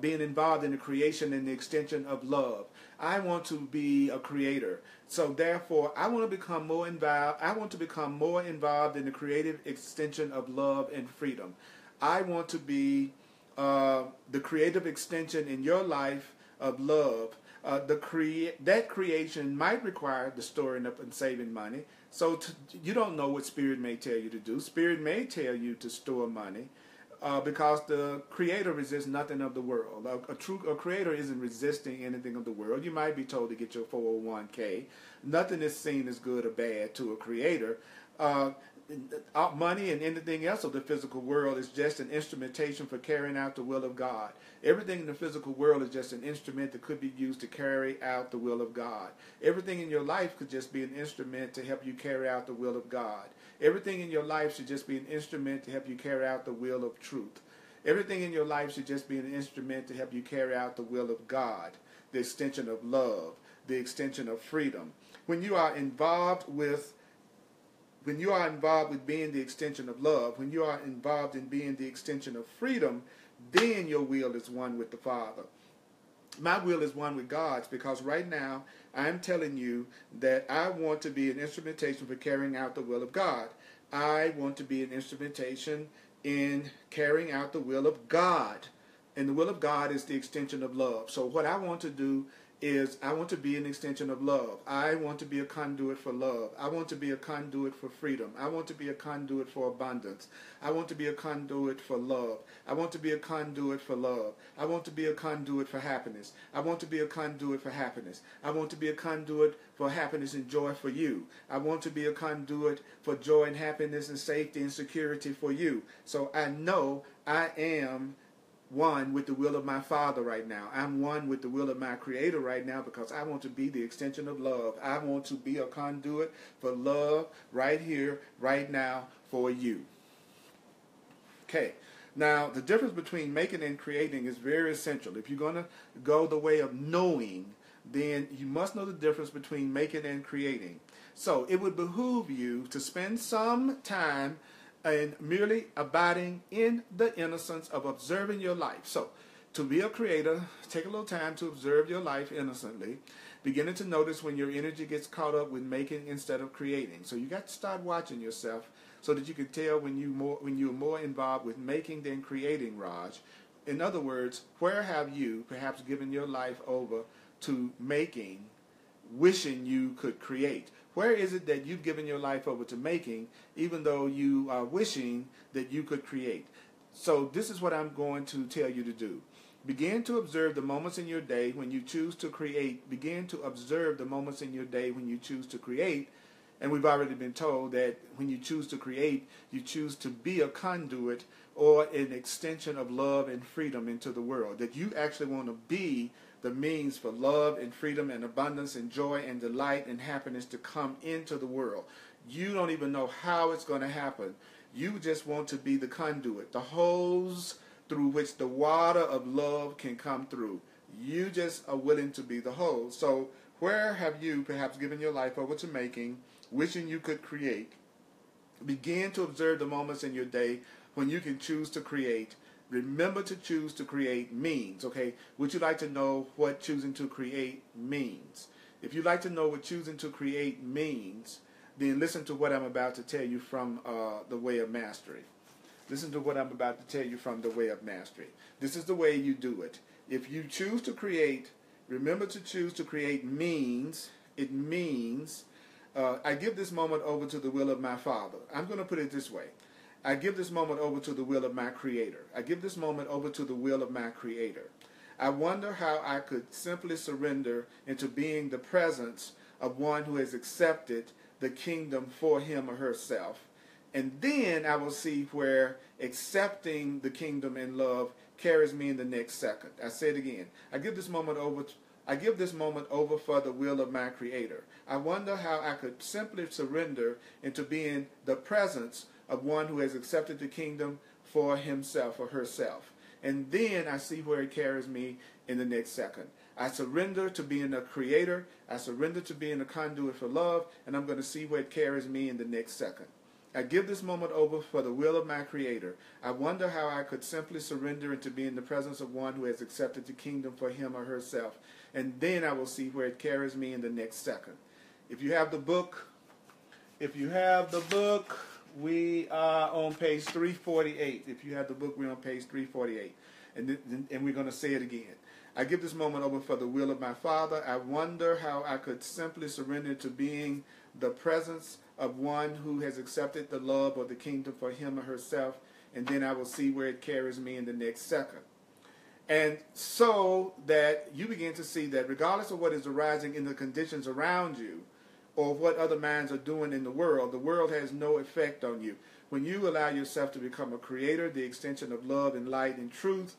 being involved in the creation and the extension of love. I want to be a creator. So therefore, I want to become more involved. I want to become more involved in the creative extension of love and freedom. I want to be the creative extension in your life of love. That creation might require the storing up and saving money. So you don't know what Spirit may tell you to do. Spirit may tell you to store money because the creator resists nothing of the world. A creator isn't resisting anything of the world. You might be told to get your 401k. Nothing is seen as good or bad to a creator. Money and anything else of the physical world is just an instrumentation for carrying out the will of God. Everything in the physical world is just an instrument that could be used to carry out the will of God. Everything in your life could just be an instrument to help you carry out the will of God. Everything in your life should just be an instrument to help you carry out the will of truth. Everything in your life should just be an instrument to help you carry out the will of God, the extension of love, the extension of freedom. When you are involved with being the extension of love, when you are involved in being the extension of freedom, then your will is one with the Father. My will is one with God's, because right now I'm telling you that I want to be an instrumentation for carrying out the will of God. I want to be an instrumentation in carrying out the will of God. And the will of God is the extension of love. So what I want to do is I want to be an extension of love. I want to be a conduit for love. I want to be a conduit for freedom. I want to be a conduit for abundance. I want to be a conduit for love. I want to be a conduit for love. I want to be a conduit for happiness. I want to be a conduit for happiness. I want to be a conduit for happiness and joy for you. I want to be a conduit for joy and happiness and safety and security for you. So I know I am one with the will of my Father right now. I'm one with the will of my Creator right now, because I want to be the extension of love. I want to be a conduit for love right here, right now, for you. Okay. Now, the difference between making and creating is very essential. If you're going to go the way of knowing, then you must know the difference between making and creating. So it would behoove you to spend some time and merely abiding in the innocence of observing your life. So, to be a creator, take a little time to observe your life innocently, beginning to notice when your energy gets caught up with making instead of creating. So you got to start watching yourself so that you can tell when you're more involved with making than creating, Raj. In other words, where have you perhaps given your life over to making, wishing you could create? Where is it that you've given your life over to making, even though you are wishing that you could create? So this is what I'm going to tell you to do. Begin to observe the moments in your day when you choose to create. Begin to observe the moments in your day when you choose to create. And we've already been told that when you choose to create, you choose to be a conduit or an extension of love and freedom into the world. That you actually want to be the means for love and freedom and abundance and joy and delight and happiness to come into the world. You don't even know how it's going to happen. You just want to be the conduit, the hose through which the water of love can come through. You just are willing to be the hose. So where have you perhaps given your life over to making, wishing you could create? Begin to observe the moments in your day when you can choose to create. Remember to choose to create means, okay? Would you like to know what choosing to create means? If you'd like to know what choosing to create means, then listen to what I'm about to tell you from The Way of Mastery. Listen to what I'm about to tell you from The Way of Mastery. This is the way you do it. If you choose to create, remember to choose to create means. It means, I give this moment over to the will of my Father. I'm going to put it this way. I give this moment over to the will of my Creator. I give this moment over to the will of my Creator. I wonder how I could simply surrender into being the presence of one who has accepted the kingdom for him or herself. And then I will see where accepting the kingdom in love carries me in the next second. I say it again. I give this moment over for the will of my Creator. I wonder how I could simply surrender into being the presence of one who has accepted the kingdom for himself or herself. And then I see where it carries me in the next second. I surrender to being a creator. I surrender to being a conduit for love. And I'm going to see where it carries me in the next second. I give this moment over for the will of my Creator. I wonder how I could simply surrender into being the presence of one who has accepted the kingdom for him or herself. And then I will see where it carries me in the next second. If you have the book, we are on page 348. If you have the book, we're on page 348. And we're going to say it again. I give this moment over for the will of my Father. I wonder how I could simply surrender to being the presence of one who has accepted the love or the kingdom for him or herself. And then I will see where it carries me in the next second. And so that you begin to see that regardless of what is arising in the conditions around you, or what other minds are doing in the world has no effect on you. When you allow yourself to become a creator, the extension of love and light and truth,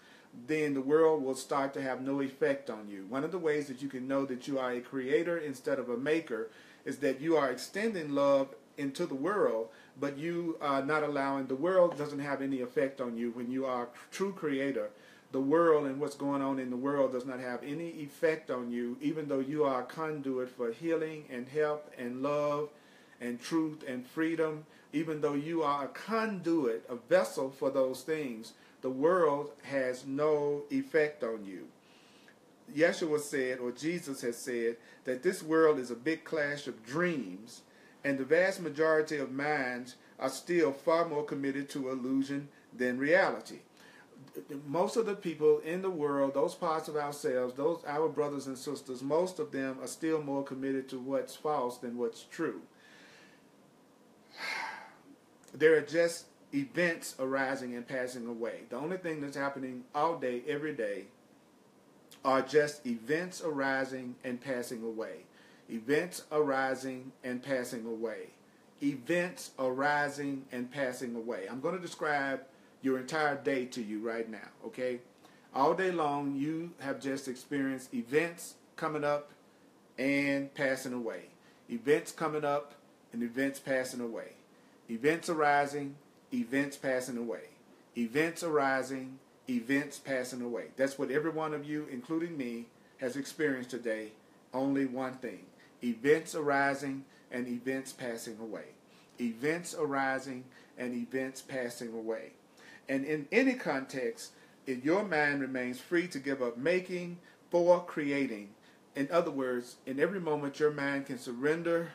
then the world will start to have no effect on you. One of the ways that you can know that you are a creator instead of a maker is that you are extending love into the world, but you are not allowing, the world doesn't have any effect on you. When you are a true creator, the world and what's going on in the world does not have any effect on you, even though you are a conduit for healing and help and love and truth and freedom. Even though you are a conduit, a vessel for those things, the world has no effect on you. Yeshua said, or Jesus has said, that this world is a big clash of dreams, and the vast majority of minds are still far more committed to illusion than reality. Most of the people in the world, those parts of ourselves, those our brothers and sisters, most of them are still more committed to what's false than what's true. There are just events arising and passing away. The only thing that's happening all day, every day, are just events arising and passing away. Events arising and passing away. Events arising and passing away. I'm going to describe your entire day to you right now, okay? All day long, you have just experienced events coming up and passing away. Events coming up and events passing away. Events arising, events passing away. Events arising, events passing away. That's what every one of you, including me, has experienced today. Only one thing. Events arising and events passing away. Events arising and events passing away. And in any context, if your mind remains free to give up making for creating, in other words, in every moment your mind can surrender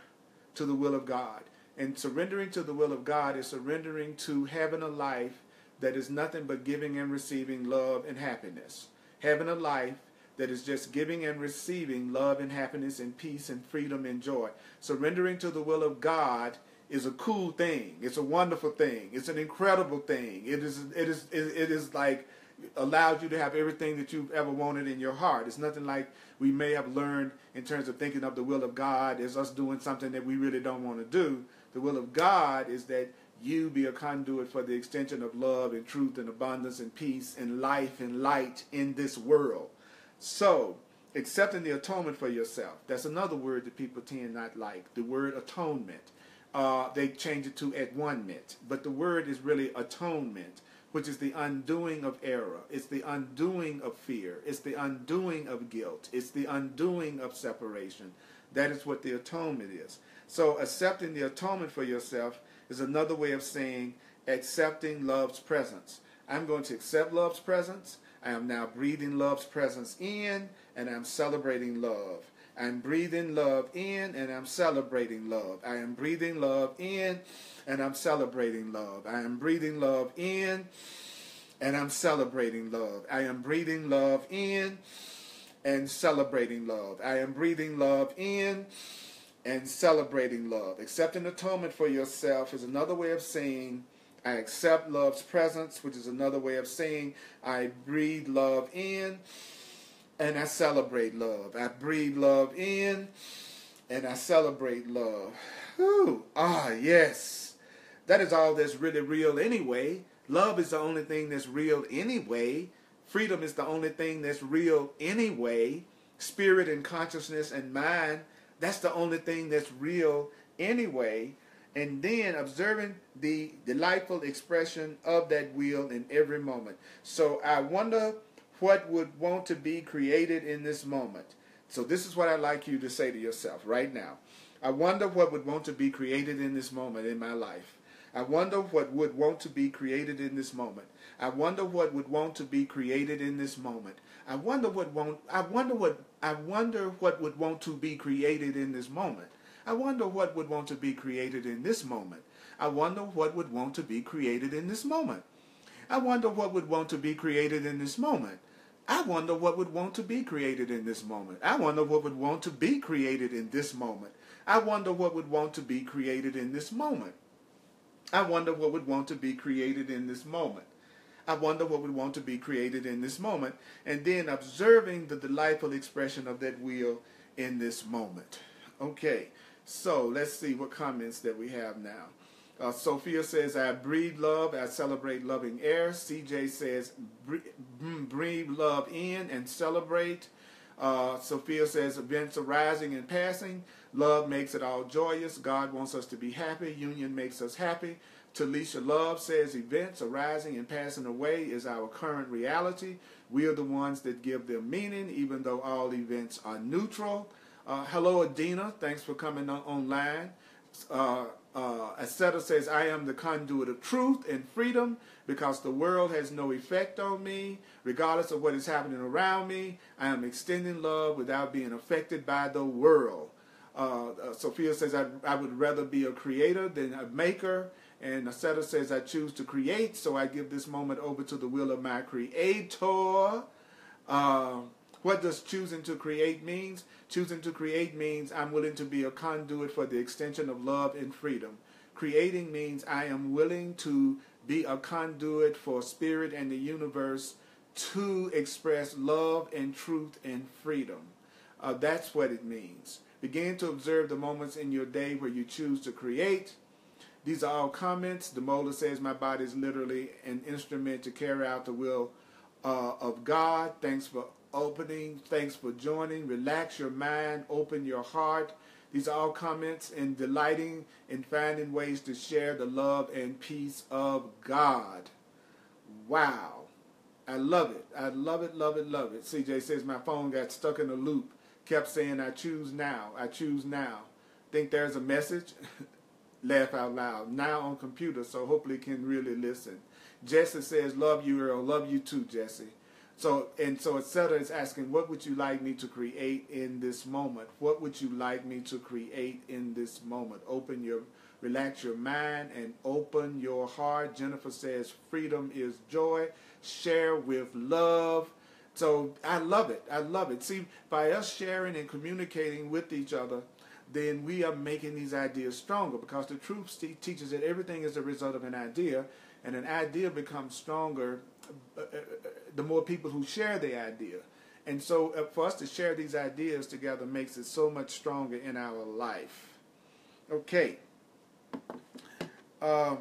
to the will of God. And surrendering to the will of God is surrendering to having a life that is nothing but giving and receiving love and happiness. Having a life that is just giving and receiving love and happiness and peace and freedom and joy. Surrendering to the will of God is a cool thing. It's a wonderful thing. It's an incredible thing. It is like allows you to have everything that you've ever wanted in your heart. It's nothing like we may have learned in terms of thinking of the will of God as us doing something that we really don't want to do. The will of God is that you be a conduit for the extension of love and truth and abundance and peace and life and light in this world. So Accepting the atonement for yourself. That's another word that people tend not like. The word atonement. They change it to at-one-ment. But the word is really atonement, which is the undoing of error. It's the undoing of fear. It's the undoing of guilt. It's the undoing of separation. That is what the atonement is. So accepting the atonement for yourself is another way of saying accepting love's presence. I'm going to accept love's presence. I am now breathing love's presence in, and I'm celebrating love. I'm breathing love in, and I'm celebrating love. I am breathing love in, and I'm celebrating love. I am breathing love in, and I'm celebrating love. I am breathing love in and celebrating love. I am breathing love in and celebrating love. Accepting atonement for yourself is another way of saying I accept love's presence, which is another way of saying I breathe love in and I celebrate love. I breathe love in and I celebrate love. Whew. Ah, yes. That is all that's really real anyway. Love is the only thing that's real anyway. Freedom is the only thing that's real anyway. Spirit and consciousness and mind, that's the only thing that's real anyway. And then observing the delightful expression of that will in every moment. So I wonder what would want to be created in this moment. So this is what I'd like you to say to yourself right now. I wonder what would want to be created in this moment in my life. I wonder what would want to be created in this moment. I wonder what would want to be created in this moment. I wonder what would want to be created in this moment. I wonder what would want to be created in this moment. I wonder what would want to be created in this moment. I wonder what would want to be created in this moment. I wonder what would want to be created in this moment. I wonder what would want to be created in this moment. I wonder what would want to be created in this moment. I wonder what would want to be created in this moment. I wonder what would want to be created in this moment. And then observing the delightful expression of that will in this moment. Okay, so let's see what comments that we have now. Sophia says, I breathe love, I celebrate loving air. CJ says, breathe love in and celebrate. Sophia says, events arising and passing. Love makes it all joyous. God wants us to be happy. Union makes us happy. Talisha Love says, events arising and passing away is our current reality. We are the ones that give them meaning, even though all events are neutral. Hello, Adina. Thanks for coming online. Aseta says, I am the conduit of truth and freedom because the world has no effect on me. Regardless of what is happening around me, I am extending love without being affected by the world. Sophia says, I would rather be a creator than a maker. And Aseta says, I choose to create, so I give this moment over to the will of my creator. What does choosing to create means? Choosing to create means I'm willing to be a conduit for the extension of love and freedom. Creating means I am willing to be a conduit for spirit and the universe to express love and truth and freedom. That's what it means. Begin to observe the moments in your day where you choose to create. These are all comments. Demola says, my body is literally an instrument to carry out the will of God. Thanks for opening. Thanks for joining. Relax your mind. Open your heart. These are all comments and delighting in finding ways to share the love and peace of God. Wow. I love it. I love it, love it, love it. CJ says, my phone got stuck in a loop. Kept saying, I choose now. I choose now. Think there's a message? Laugh out loud. Now on computer, so hopefully can really listen. Jesse says, love you, Earl. Love you too, Jesse. So Etc. is asking, what would you like me to create in this moment? What would you like me to create in this moment? Relax your mind and open your heart. Jennifer says, freedom is joy. Share with love. So I love it. I love it. See, by us sharing and communicating with each other, then we are making these ideas stronger, because the truth teaches that everything is a result of an idea, and an idea becomes stronger the more people who share the idea. And so for us to share these ideas together makes it so much stronger in our life. Okay. The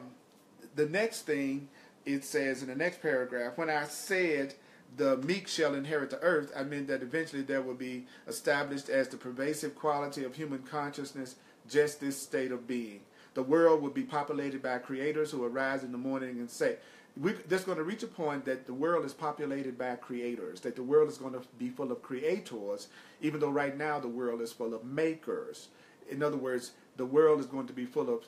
next thing it says in the next paragraph, when I said the meek shall inherit the earth, I meant that eventually there will be established as the pervasive quality of human consciousness just this state of being. The world will be populated by creators who arise in the morning and say, there's going to reach a point that the world is populated by creators, that the world is going to be full of creators, even though right now the world is full of makers. In other words, the world is going to be full of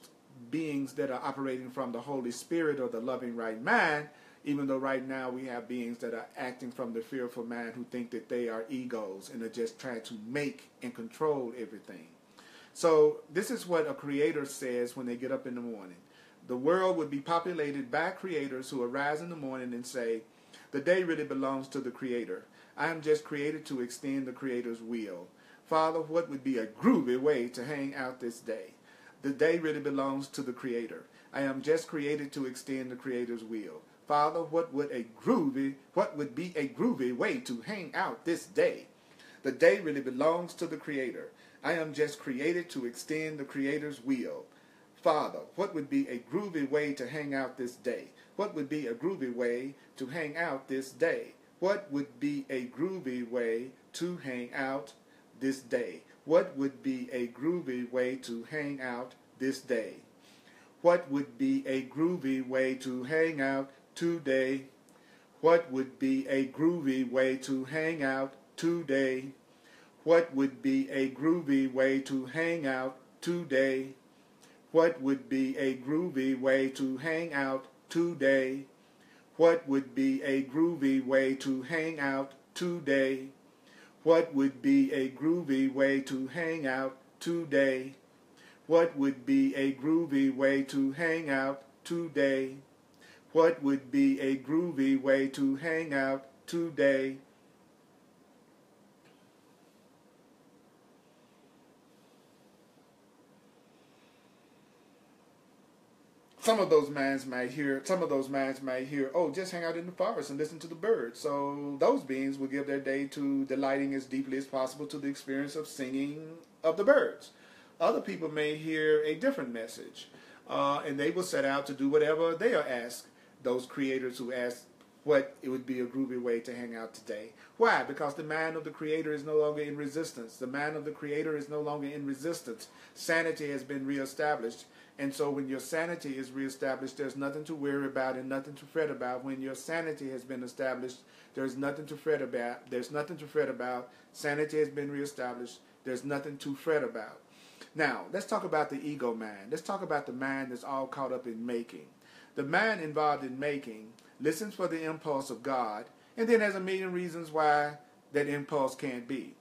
beings that are operating from the Holy Spirit or the loving right mind, even though right now we have beings that are acting from the fearful mind who think that they are egos and are just trying to make and control everything. So this is what a creator says when they get up in the morning. The world would be populated by creators who arise in the morning and say, the day really belongs to the creator. I am just created to extend the creator's will. Father, what would be a groovy way to hang out this day? The day really belongs to the creator. I am just created to extend the creator's will. Father, what would be a groovy way to hang out this day? The day really belongs to the creator. I am just created to extend the creator's will. Father, what would be a groovy way to hang out this day? What would be a groovy way to hang out this day? What would be a groovy way to hang out this day? What would be a groovy way to hang out this day? What would be a groovy way to hang out today? What would be a groovy way to hang out today? What would be a groovy way to hang out today? What would be a groovy way to hang out today? What would be a groovy way to hang out today? What would be a groovy way to hang out today? What would be a groovy way to hang out today? What would be a groovy way to hang out today? Some of those minds might hear, oh, just hang out in the forest and listen to the birds. So those beings will give their day to delighting as deeply as possible to the experience of singing of the birds. Other people may hear a different message, and they will set out to do whatever they are asked, those creators who ask what it would be a groovy way to hang out today. Why? Because the mind of the creator is no longer in resistance. The mind of the creator is no longer in resistance. Sanity has been reestablished. And so when your sanity is reestablished, there's nothing to worry about and nothing to fret about. When your sanity has been established, there's nothing to fret about. There's nothing to fret about. Sanity has been reestablished. There's nothing to fret about. Now, let's talk about the ego mind. Let's talk about the mind that's all caught up in making. The mind involved in making listens for the impulse of God and then has a million reasons why that impulse can't be.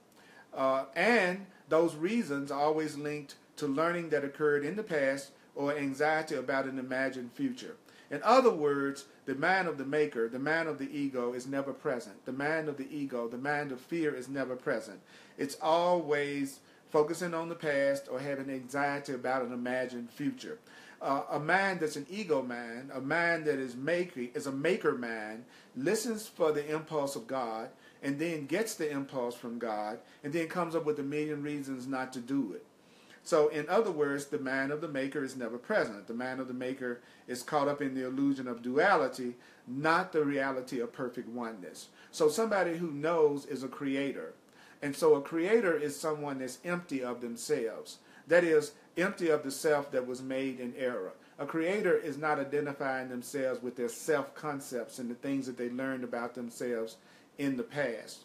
And those reasons are always linked to learning that occurred in the past or anxiety about an imagined future. In other words, the mind of the maker, the mind of the ego is never present. The mind of the ego, the mind of fear is never present. It's always focusing on the past or having anxiety about an imagined future. A mind that's an ego mind, a mind that is a maker mind, listens for the impulse of God and then gets the impulse from God and then comes up with a million reasons not to do it. So, in other words, the mind of the maker is never present. The mind of the maker is caught up in the illusion of duality, not the reality of perfect oneness. So somebody who knows is a creator. And so a creator is someone that's empty of themselves. That is, empty of the self that was made in error. A creator is not identifying themselves with their self-concepts and the things that they learned about themselves in the past.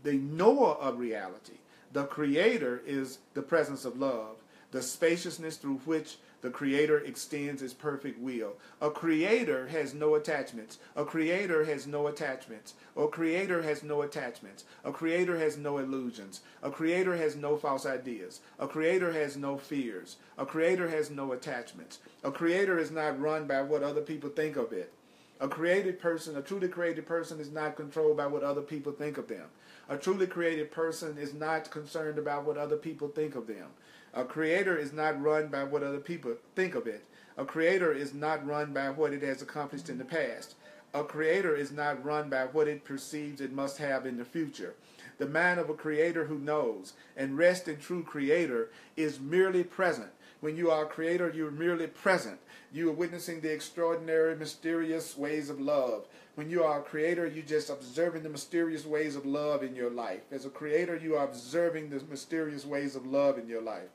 The knower of reality. The creator is the presence of love, the spaciousness through which the creator extends his perfect will. A creator has no attachments. A creator has no attachments. A creator has no attachments. A creator has no illusions. A creator has no false ideas. A creator has no fears. A creator has no attachments. A creator is not run by what other people think of it. A created person, a truly created person is not controlled by what other people think of them. A truly created person is not concerned about what other people think of them. A creator is not run by what other people think of it. A creator is not run by what it has accomplished in the past. A creator is not run by what it perceives it must have in the future. The mind of a creator who knows and rests in true creator is merely present. When you are a creator, you're merely present. You are witnessing the extraordinary, mysterious ways of love. When you are a creator, you're just observing the mysterious ways of love in your life. As a creator, you are observing the mysterious ways of love in your life.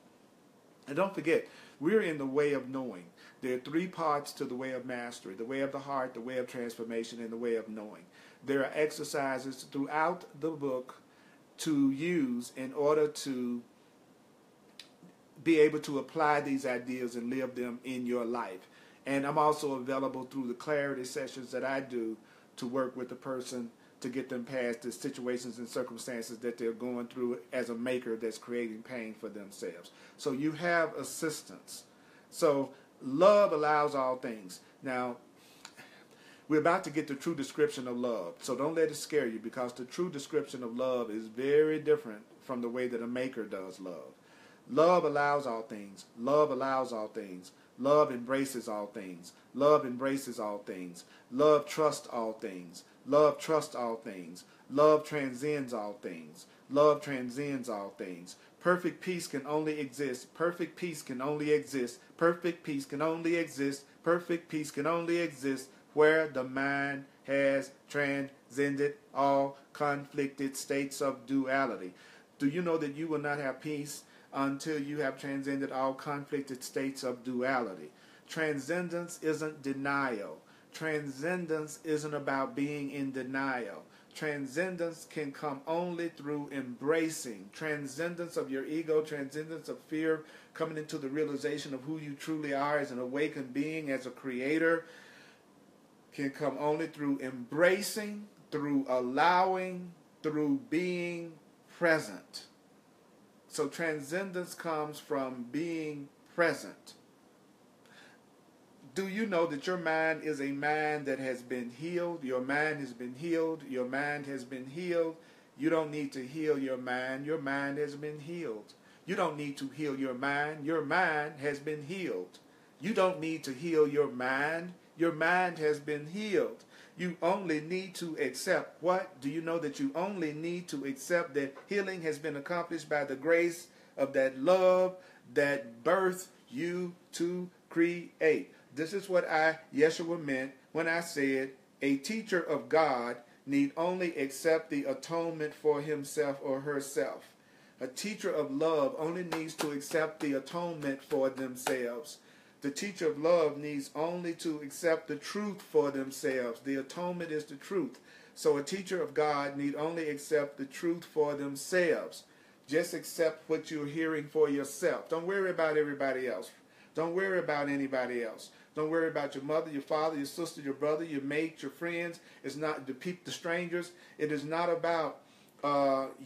And don't forget, we're in the way of knowing. There are 3 parts to the way of mastery: the way of the heart, the way of transformation, and the way of knowing. There are exercises throughout the book to use in order to be able to apply these ideas and live them in your life. And I'm also available through the clarity sessions that I do to work with the person to get them past the situations and circumstances that they're going through as a maker that's creating pain for themselves. So you have assistance. So love allows all things. Now, we're about to get the true description of love. So don't let it scare you, because the true description of love is very different from the way that a maker does love. Love allows all things. Love allows all things. Love embraces all things. Love embraces all things. Love trusts all things. Love trusts all things. Love transcends all things. Love transcends all things. Perfect peace can only exist. Perfect peace can only exist. Perfect peace can only exist. Perfect peace can only exist where the mind has transcended all conflicted states of duality. Do you know that you will not have peace until you have transcended all conflicted states of duality? Transcendence isn't denial. Transcendence isn't about being in denial. Transcendence can come only through embracing. Transcendence of your ego, transcendence of fear, coming into the realization of who you truly are as an awakened being, as a creator, can come only through embracing, through allowing, through being present. So transcendence comes from being present. Do you know that your mind is a mind that has been healed? Your mind has been healed. Your mind has been healed. You don't need to heal your mind. Your mind has been healed. You don't need to heal your mind. Your mind has been healed. You don't need to heal your mind. Your mind has been healed. You only need to accept what? Do you know that you only need to accept that healing has been accomplished by the grace of that love that birthed you to create? This is what Yeshua meant when I said a teacher of God need only accept the atonement for himself or herself. A teacher of love only needs to accept the atonement for themselves. The teacher of love needs only to accept the truth for themselves. The atonement is the truth. So a teacher of God need only accept the truth for themselves. Just accept what you're hearing for yourself. Don't worry about everybody else. Don't worry about anybody else. Don't worry about your mother, your father, your sister, your brother, your mate, your friends. It's not the strangers. It is not about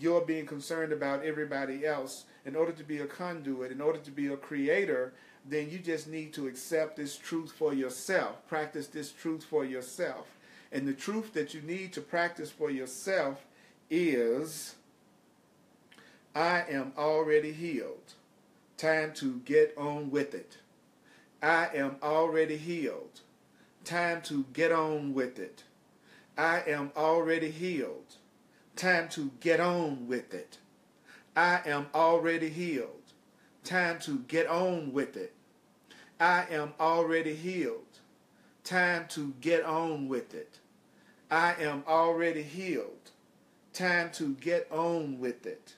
your being concerned about everybody else. In order to be a conduit, in order to be a creator, then you just need to accept this truth for yourself. Practice this truth for yourself. And the truth that you need to practice for yourself is, I am already healed. Time to get on with it. I am already healed. Time to get on with it. I am already healed. Time to get on with it. I am already healed. Time to get on with it. I am already healed. Time to get on with it. I am already healed. Time to get on with it.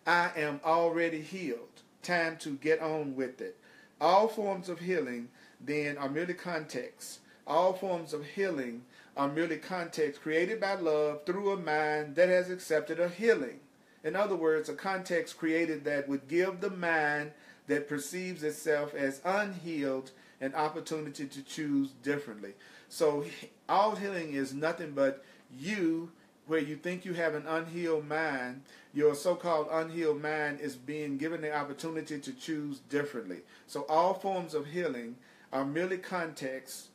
I am already healed. Time to get on with it. All forms of healing, then, are merely contexts. All forms of healing are merely contexts created by love through a mind that has accepted a healing. In other words, a context created that would give the mind that perceives itself as unhealed an opportunity to choose differently. So all healing is nothing but you, where you think you have an unhealed mind, your so-called unhealed mind is being given the opportunity to choose differently. So all forms of healing are merely contexts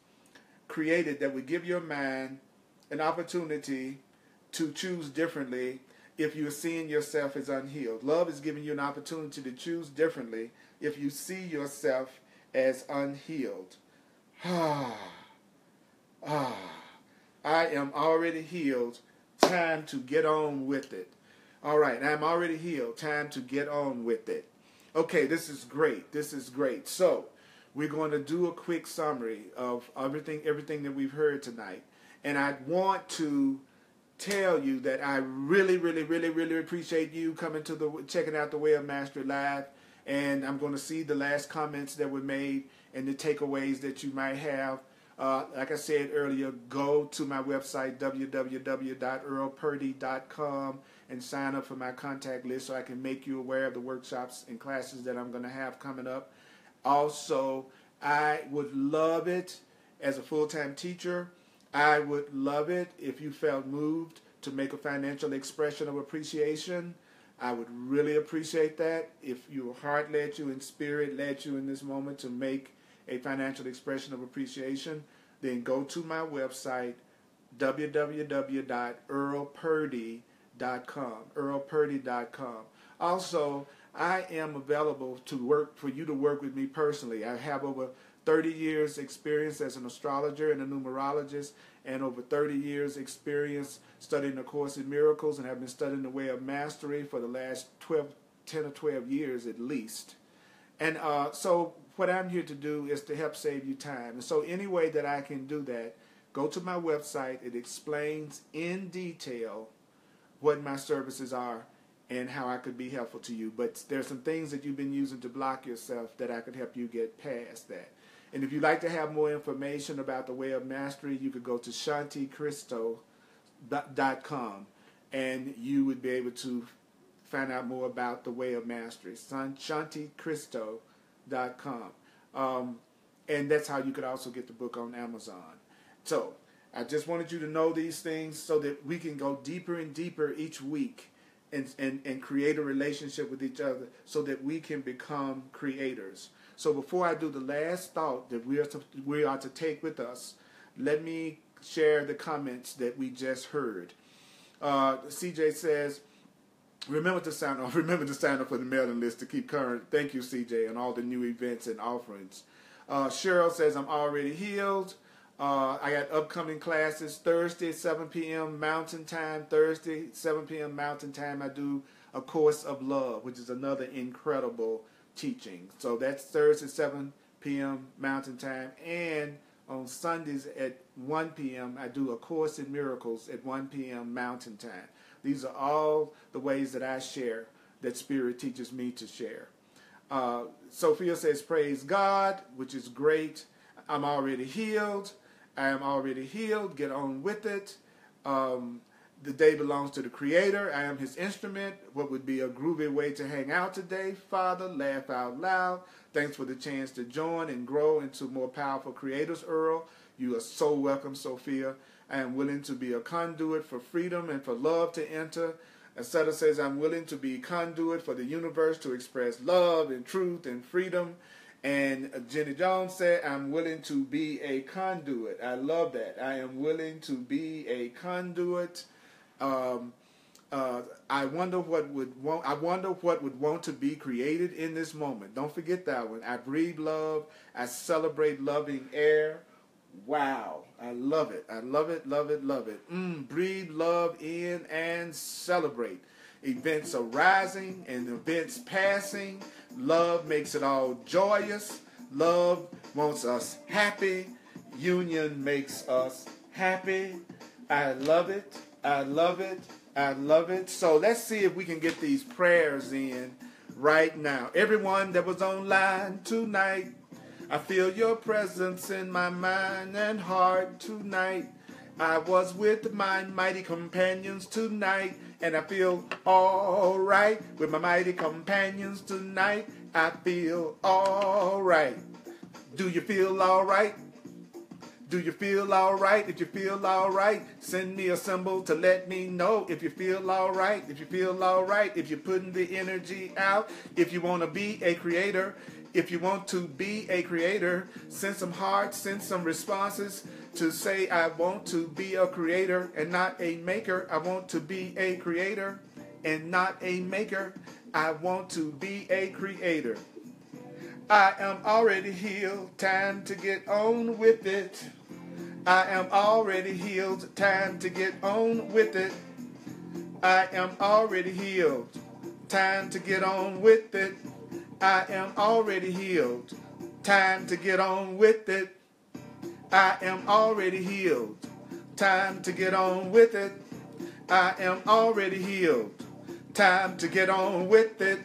created that would give your mind an opportunity to choose differently if you're seeing yourself as unhealed. Love is giving you an opportunity to choose differently if you see yourself as unhealed. I am already healed. Time to get on with it. All right, I'm already healed. Time to get on with it. Okay, this is great. This is great. So we're going to do a quick summary of everything that we've heard tonight. And I want to tell you that I really, really, really, really appreciate you coming to checking out the Way of Mastery Live. And I'm going to see the last comments that were made and the takeaways that you might have. Like I said earlier, go to my website, www.earlpurdy.com, and sign up for my contact list so I can make you aware of the workshops and classes that I'm going to have coming up. Also, I would love it as a full-time teacher. I would love it if you felt moved to make a financial expression of appreciation. I would really appreciate that if your heart led you and spirit led you in this moment to make a financial expression of appreciation. Then go to my website, www.earlpurdy.com. earlpurdy.com. Also, I am available for you to work with me personally. I have over 30 years experience as an astrologer and a numerologist, and over 30 years experience studying the Course in Miracles, and have been studying the Way of Mastery for the last 10 or 12 years at least. And so what I'm here to do is to help save you time. And so any way that I can do that, go to my website. It explains in detail what my services are and how I could be helpful to you. But there's some things that you've been using to block yourself that I could help you get past that. And if you'd like to have more information about the Way of Mastery, you could go to shanticristo.com and you would be able to find out more about the Way of Mastery. shanticristo.com. And that's how you could also get the book on Amazon. So I just wanted you to know these things so that we can go deeper and deeper each week and create a relationship with each other so that we can become creators. So before I do the last thought that we are to take with us, let me share the comments that we just heard. CJ says, remember to sign up for the mailing list to keep current. Thank you, CJ, on all the new events and offerings. Cheryl says, I'm already healed. I got upcoming classes Thursday, 7 p.m. Mountain Time. Thursday, 7 p.m. Mountain Time, I do A Course of Love, which is another incredible teaching. So that's Thursday, 7 p.m. Mountain Time. And on Sundays at 1 p.m., I do A Course in Miracles at 1 p.m. Mountain Time. These are all the ways that I share, that Spirit teaches me to share. Sophia says, praise God, which is great. I'm already healed. I am already healed. Get on with it. The day belongs to the Creator. I am His instrument. What would be a groovy way to hang out today? Father, laugh out loud. Thanks for the chance to join and grow into more powerful creators, Earl. You are so welcome, Sophia. I am willing to be a conduit for freedom and for love to enter. Asetta says, I'm willing to be a conduit for the universe to express love and truth and freedom. And Jenny Jones said, I'm willing to be a conduit. I love that. I am willing to be a conduit. I wonder what would want to be created in this moment. Don't forget that one. I breathe love. I celebrate loving air. Wow. I love it. I love it, love it, love it. Breathe love in and celebrate. Events are rising and events passing. Love makes it all joyous. Love wants us happy. Union makes us happy. I love it. I love it. I love it. So let's see if we can get these prayers in right now. Everyone that was online tonight, I feel your presence in my mind and heart tonight. I was with my mighty companions tonight, and I feel all right with my mighty companions tonight. I feel all right. Do you feel all right? Do you feel all right? If you feel all right, send me a symbol to let me know if you feel all right. If you feel all right, if you're putting the energy out, if you want to be a creator, if you want to be a creator, send some hearts, send some responses to say, I want to be a creator and not a maker. I want to be a creator and not a maker. I want to be a creator. I am already healed. Time to get on with it. I am already healed. Time to get on with it. I am already healed. Time to get on with it. I am already healed. Time to get on with it. I am already healed. Time to get on with it. I am already healed. Time to get on with it.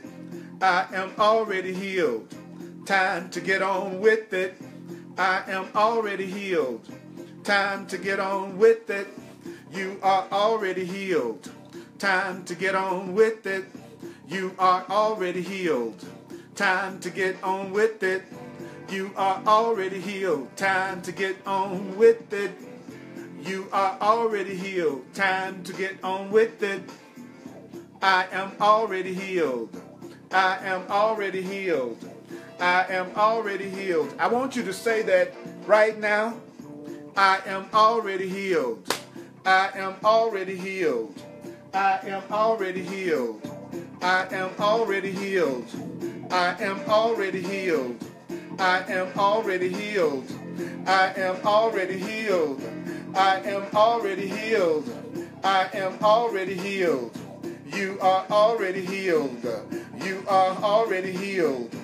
I am already healed. Time to get on with it. I am already healed. Time to get on with it. You are already healed. Time to get on with it. You are already healed. Time to get on with it. You are already healed. Time to get on with it. You are already healed. Time to get on with it. I am already healed. I am already healed. I am already healed. I want you to say that right now. I am already healed. I am already healed. I am already healed. I am already healed. I am already healed. I am already healed. I am already healed. I am already healed. I am already healed. You are already healed. You are already healed.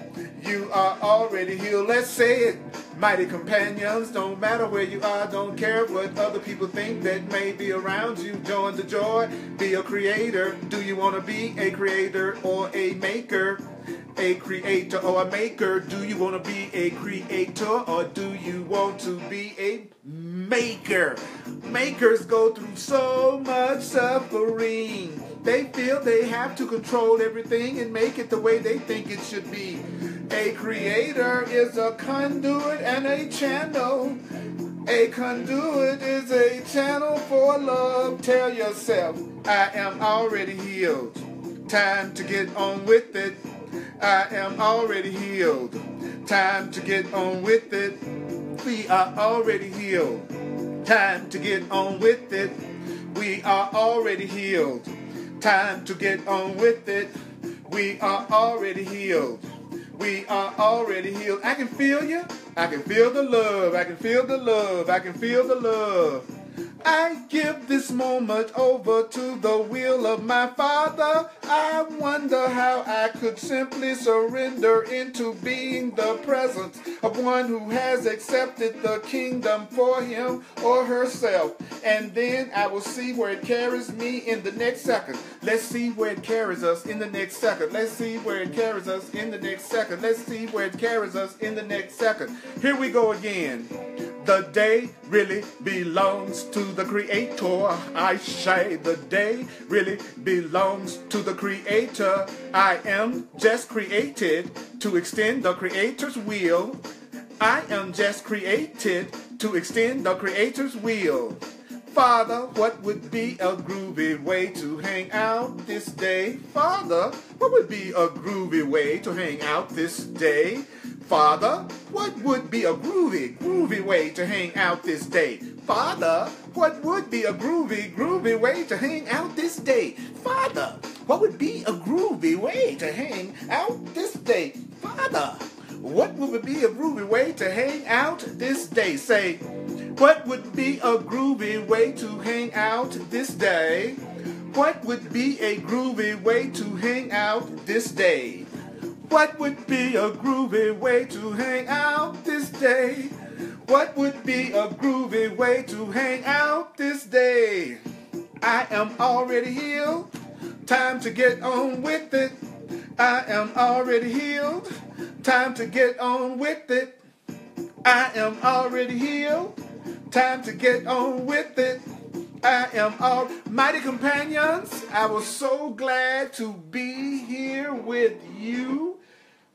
You are already healed. Let's say it. Mighty companions, don't matter where you are, don't care what other people think that may be around you. Join the joy, be a creator. Do you want to be a creator or a maker? A creator or a maker? Do you want to be a creator or do you want to be a maker? Makers go through so much suffering. They feel they have to control everything and make it the way they think it should be. A creator is a conduit and a channel. A conduit is a channel for love. Tell yourself, I am already healed. Time to get on with it. I am already healed. Time to get on with it. We are already healed. Time to get on with it. We are already healed. Time to get on with it. We are already healed. We are already healed. I can feel you. I can feel the love. I can feel the love. I can feel the love. I give this moment over to the will of my Father. I wonder how I could simply surrender into being the presence of one who has accepted the kingdom for him or herself. And then I will see where it carries me in the next second. Let's see where it carries us in the next second. Let's see where it carries us in the next second. Let's see where it carries us in the next second. Here we go again. The day really belongs to the Creator. I say the day really belongs to the Creator. I am just created to extend the Creator's will. I am just created to extend the Creator's will. Father, what would be a groovy way to hang out this day? Father, what would be a groovy way to hang out this day? Father, what would be a groovy way to hang out this day? Father, what would be a groovy way to hang out this day? Father, what would be a groovy way to hang out this day? Father, what would be a groovy way to hang out this day? Say, what would be a groovy way to hang out this day? What would be a groovy way to hang out this day? What would be a groovy way to hang out this day? What would be a groovy way to hang out this day? I am already healed. Time to get on with it. I am already healed. Time to get on with it. I am already healed. Time to get on with it. I am all mighty companions. I was so glad to be here with you.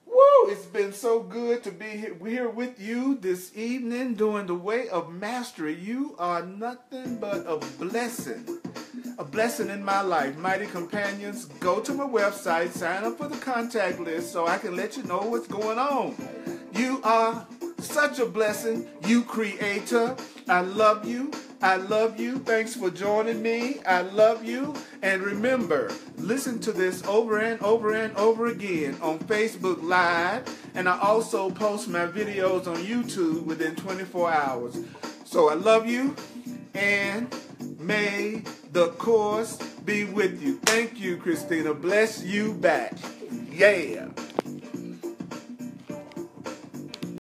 Woo! It's been so good to be here with you this evening doing the way of mastery. You are nothing but a blessing in my life. Mighty companions, go to my website, sign up for the contact list so I can let you know what's going on. You are such a blessing, you creator. I love you. I love you. Thanks for joining me. I love you. And remember, listen to this over and over and over again on Facebook Live. And I also post my videos on YouTube within 24 hours. So I love you. And may the course be with you. Thank you, Christina. Bless you back. Yeah.